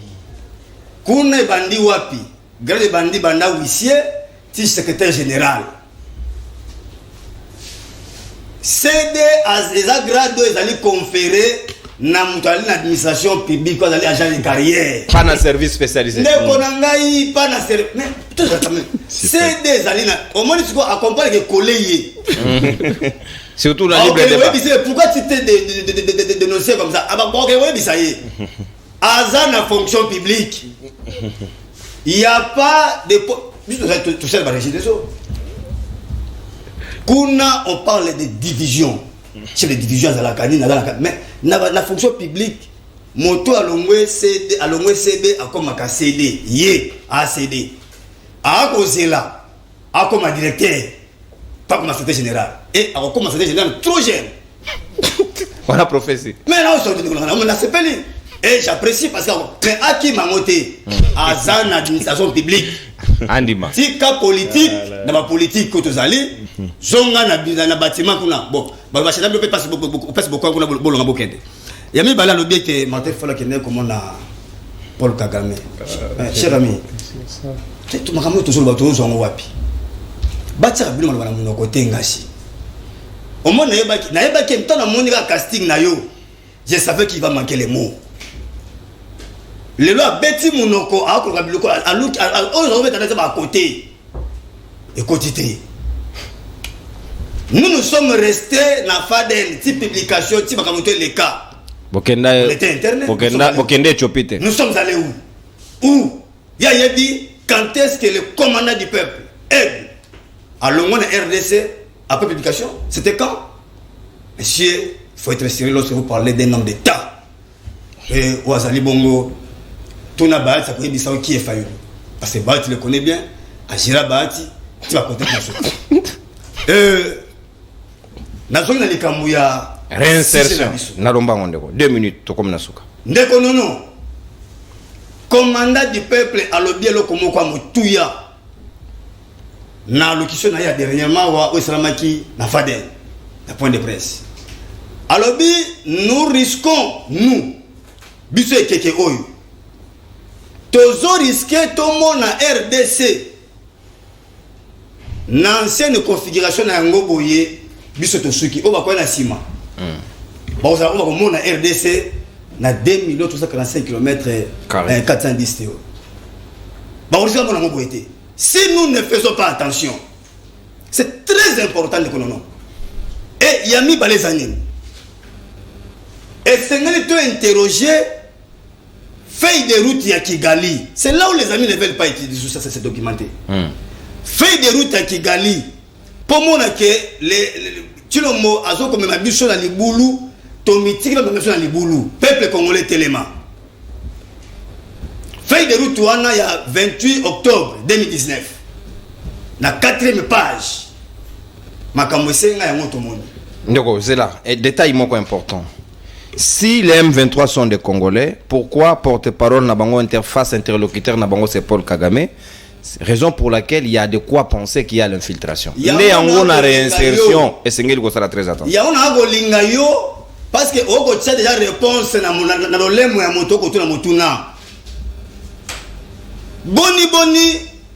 kuna bandi wapi, grade bandi banda huissier, si secrétaire général. CD as grade ils allaient conférer na mutali na administration publique quoi d'aller agent de carrière pas na service spécialisé ne konangai pas na service mais tout ça même c'est des alina au moins tu dois accompagner que collègue surtout la libre débat pourquoi tu t'es dénoncé comme ça ah bah bon oui ça y est agent na fonction publique il y a pas de tout ça va régister ça kuna on parle de division. C'est les divisions à la canine, mais la fonction publique, moto à l'ongwe CD, à l'ongwe CB, à comme à CD, yé, à CD, à causer là, à comme directeur, pas comme secrétaire général, et à comme secrétaire général trop jeune. Voilà prophétie. Mais là, on a sepelé. Et j'apprécie parce que mais à qui m'a monté à Zan administration publique. Andima. Si cas politique, dans la politique que tu allez, zonga na bâtiment kuna. Bon, bah je ne peux pas passer beaucoup kuna bolonga bokende. Il y a mis bala le bien que Martin Fala qui est comme on a Paul Kagame. Cher ami. C'est tout makambo toujours bato zonga wapi. Batia bilo na mon côté ngasi. Au moins na yebaki mtana na monika casting na yo. Je savais qu'il va manquer les mots. Le loi Betty Mounoko a collecté à côté. Écoutez. Nous sommes restés dans la FADEN, type publication, type les cas. Nous sommes allés où? Où? Il y a dit quand est-ce que le commandant du peuple aide à l'ongone RDC après publication? C'était quand? Monsieur, il faut être sérieux lorsque vous parlez d'un homme d'État. Et Ouazali Bongo. Ton abat, ça connaît bien qui est failli. Parce que Bat, tu le connais bien. Agira Bahati, tu vas compter la chose. Nazong na likambuya. Réinsertion. Nalomba ngondeko. 2 minutes, to comme nasuka. Ndeko nono. Commandant du peuple à l'objet le komo kwa mutuya. na locution na ya dernièrement wa Osalamaki na Faden na point de presse alors nous risquons nous biso ekeke oyo tozo risquer tomo na RDC na ancienne configuration na yango boye biso tosuki o bakoya na sima ba oza ko mona RDC na 2345 km 410 teo ba risquer mona ngo boye. Si nous ne faisons pas attention, c'est très important de connaître. Et Yami Balezanine. Et c'est nous interroger feuille de route à Kigali. C'est là où les amis ne veulent pas utiliser ça, c'est documenté. Feuille de route à Kigali. Pour moi, tu le mot, azo comme ma bichon à Liboulou, Tomitik la bichon à Liboulou, peuple congolais téléma. Feuille de route wana il y a 28 octobre 2019. Na 4e page. Makambo senga ya moto monde. Ndoko, c'est là. Et détail moko important. Si les M23 sont des Congolais, pourquoi porte-parole na bango interface interlocuteur na bango c'est Paul Kagame? Raison pour laquelle il y a de quoi penser qu'il y a l'infiltration. Il y a une réinsertion et c'est ngeli ko sala très attention. Il y a on a go linga yo parce que o go tsa déjà réponse na lolemo ya moto ko tuna motuna. Boni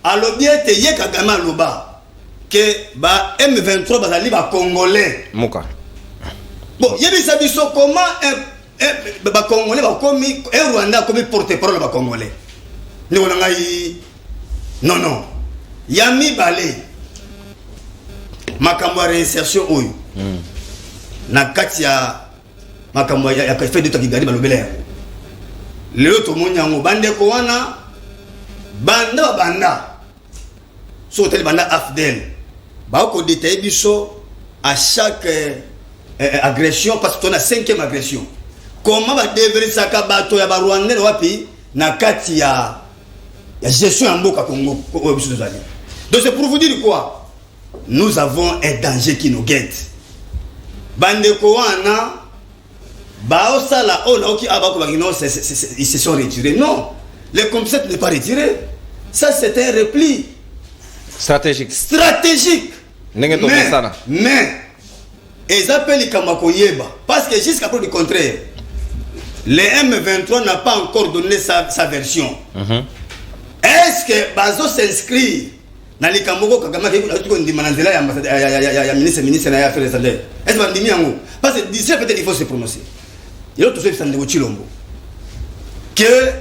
alobiete ye Kagame aloba que ba M23 bazali ba congolais Moka. Bon yebisa biso comment ba congolais ba komi Rwanda komi porte-parole ba congolais ni wona ngai non Yami Balé makambo réinsertion oyo na kati ya makambo ya fait de Kigali balobela lelo to monyango bande ko wana banda so tel banda afdel ba ko détailler biso à chaque agression parce que on a 5e agression comment ba devrait saka bato ya ba Rwandais wapi na kati ya gestion ya mboka Congo biso zali. Donc c'est pour vous dire quoi, nous avons un danger qui nous guette bande ko wana ba osala ona oki abako bagino ils se sont retirés. Non, le concept n'est pas retiré. Ça, c'est un repli stratégique. Mais, ils appellent les Kamakoyeba. Parce que jusqu'à preuve du contraire, le M23 n'a pas encore donné sa version. Est-ce que Bazo s'inscrit dans les Kamoko Kagame qui mananzela ya ministre na affaires étrangères? Est-ce que bandimi yango? Parce que d'ici peut-être il faut se prononcer. Il y a tout ça de Chilombo. Que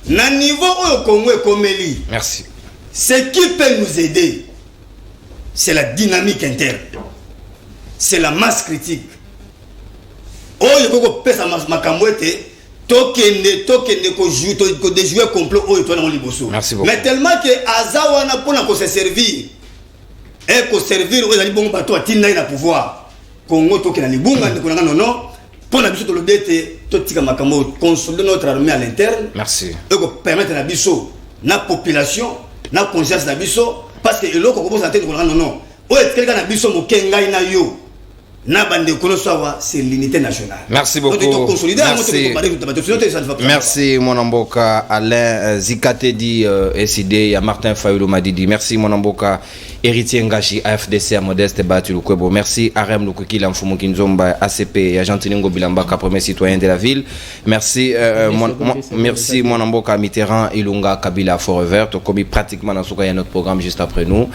na niveau au Congo et Komeli. Merci. Ce qui peut nous aider, c'est la dynamique interne. C'est la masse critique. Oh, il faut que pesa makamwete tokende ko jouer complot oh toi dans liboso. Merci beaucoup. Mais tellement que azawana pour na se servir et ko servir aux ali bon bato atina na pouvoir. Congo tokena libunga ndiko na non. Pour la biso to lobete to tika makambo consolider notre armée à l'interne. Merci. Et ko permettre la biso na population na conscience na biso parce que eloko ko bosa tete ko non. O et quelqu'un na biso mo kengai na yo. C'est l'unité nationale. Merci beaucoup. Merci mon amboka Alain Zikatedi SID, il y a Martin Fayoulou Madidi. Merci mon amboka héritier Ngashi AFDC à Modeste Batulukwebo. Merci Arem Lukuki Lamfumu Kinzomba ACP et Argentiningo Bilambaka premier citoyen de la ville. Merci merci mon amboka Mitterrand Ilunga Kabila Forever comme pratiquement dans ce cas il y a notre programme juste après nous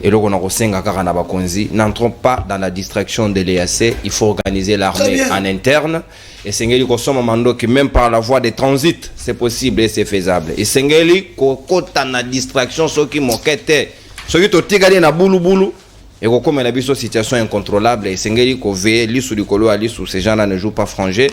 et là on a resenga karana bakonzi. N'entrons pas dans la distraction de l'EAC, il faut organiser l'armée en interne et Sengeli Kosomo Mando qui même par la voie de transit c'est possible et c'est faisable. Et Sengeli Kokota na distraction ceux qui moquette ceux qui totigali na boulou et comme la biso situation incontrôlable et Sengeli ko veiller li sous du colo ali sous ces gens-là ne jouent pas frangé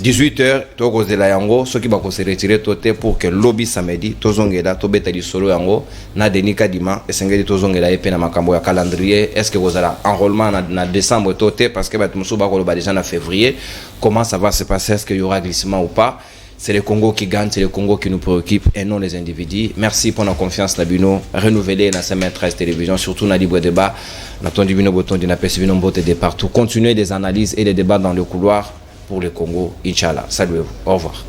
18h toko de la yango ceux qui va se retirer toté pour que lobby samedi tozongela to betali solo yango na denika dima et Sengeli tozongela epena makambo ya calendrier est-ce que vous allez enrôlement na décembre toté parce que ba tumuso ba ko ba déjà en février comment ça va se passer, est-ce qu'il y aura glissement ou pas? C'est le Congo qui gagne, c'est le Congo qui nous préoccupe et non les individus. Merci pour la confiance, Nabino. Renouveler la semaine 13 télévision, surtout dans Libre Débat. Nathan Dibino Boton, Dinapesivino Mbote de partout. Continuez des analyses et des débats dans le couloir pour le Congo. Inch'Allah. Salut, au revoir.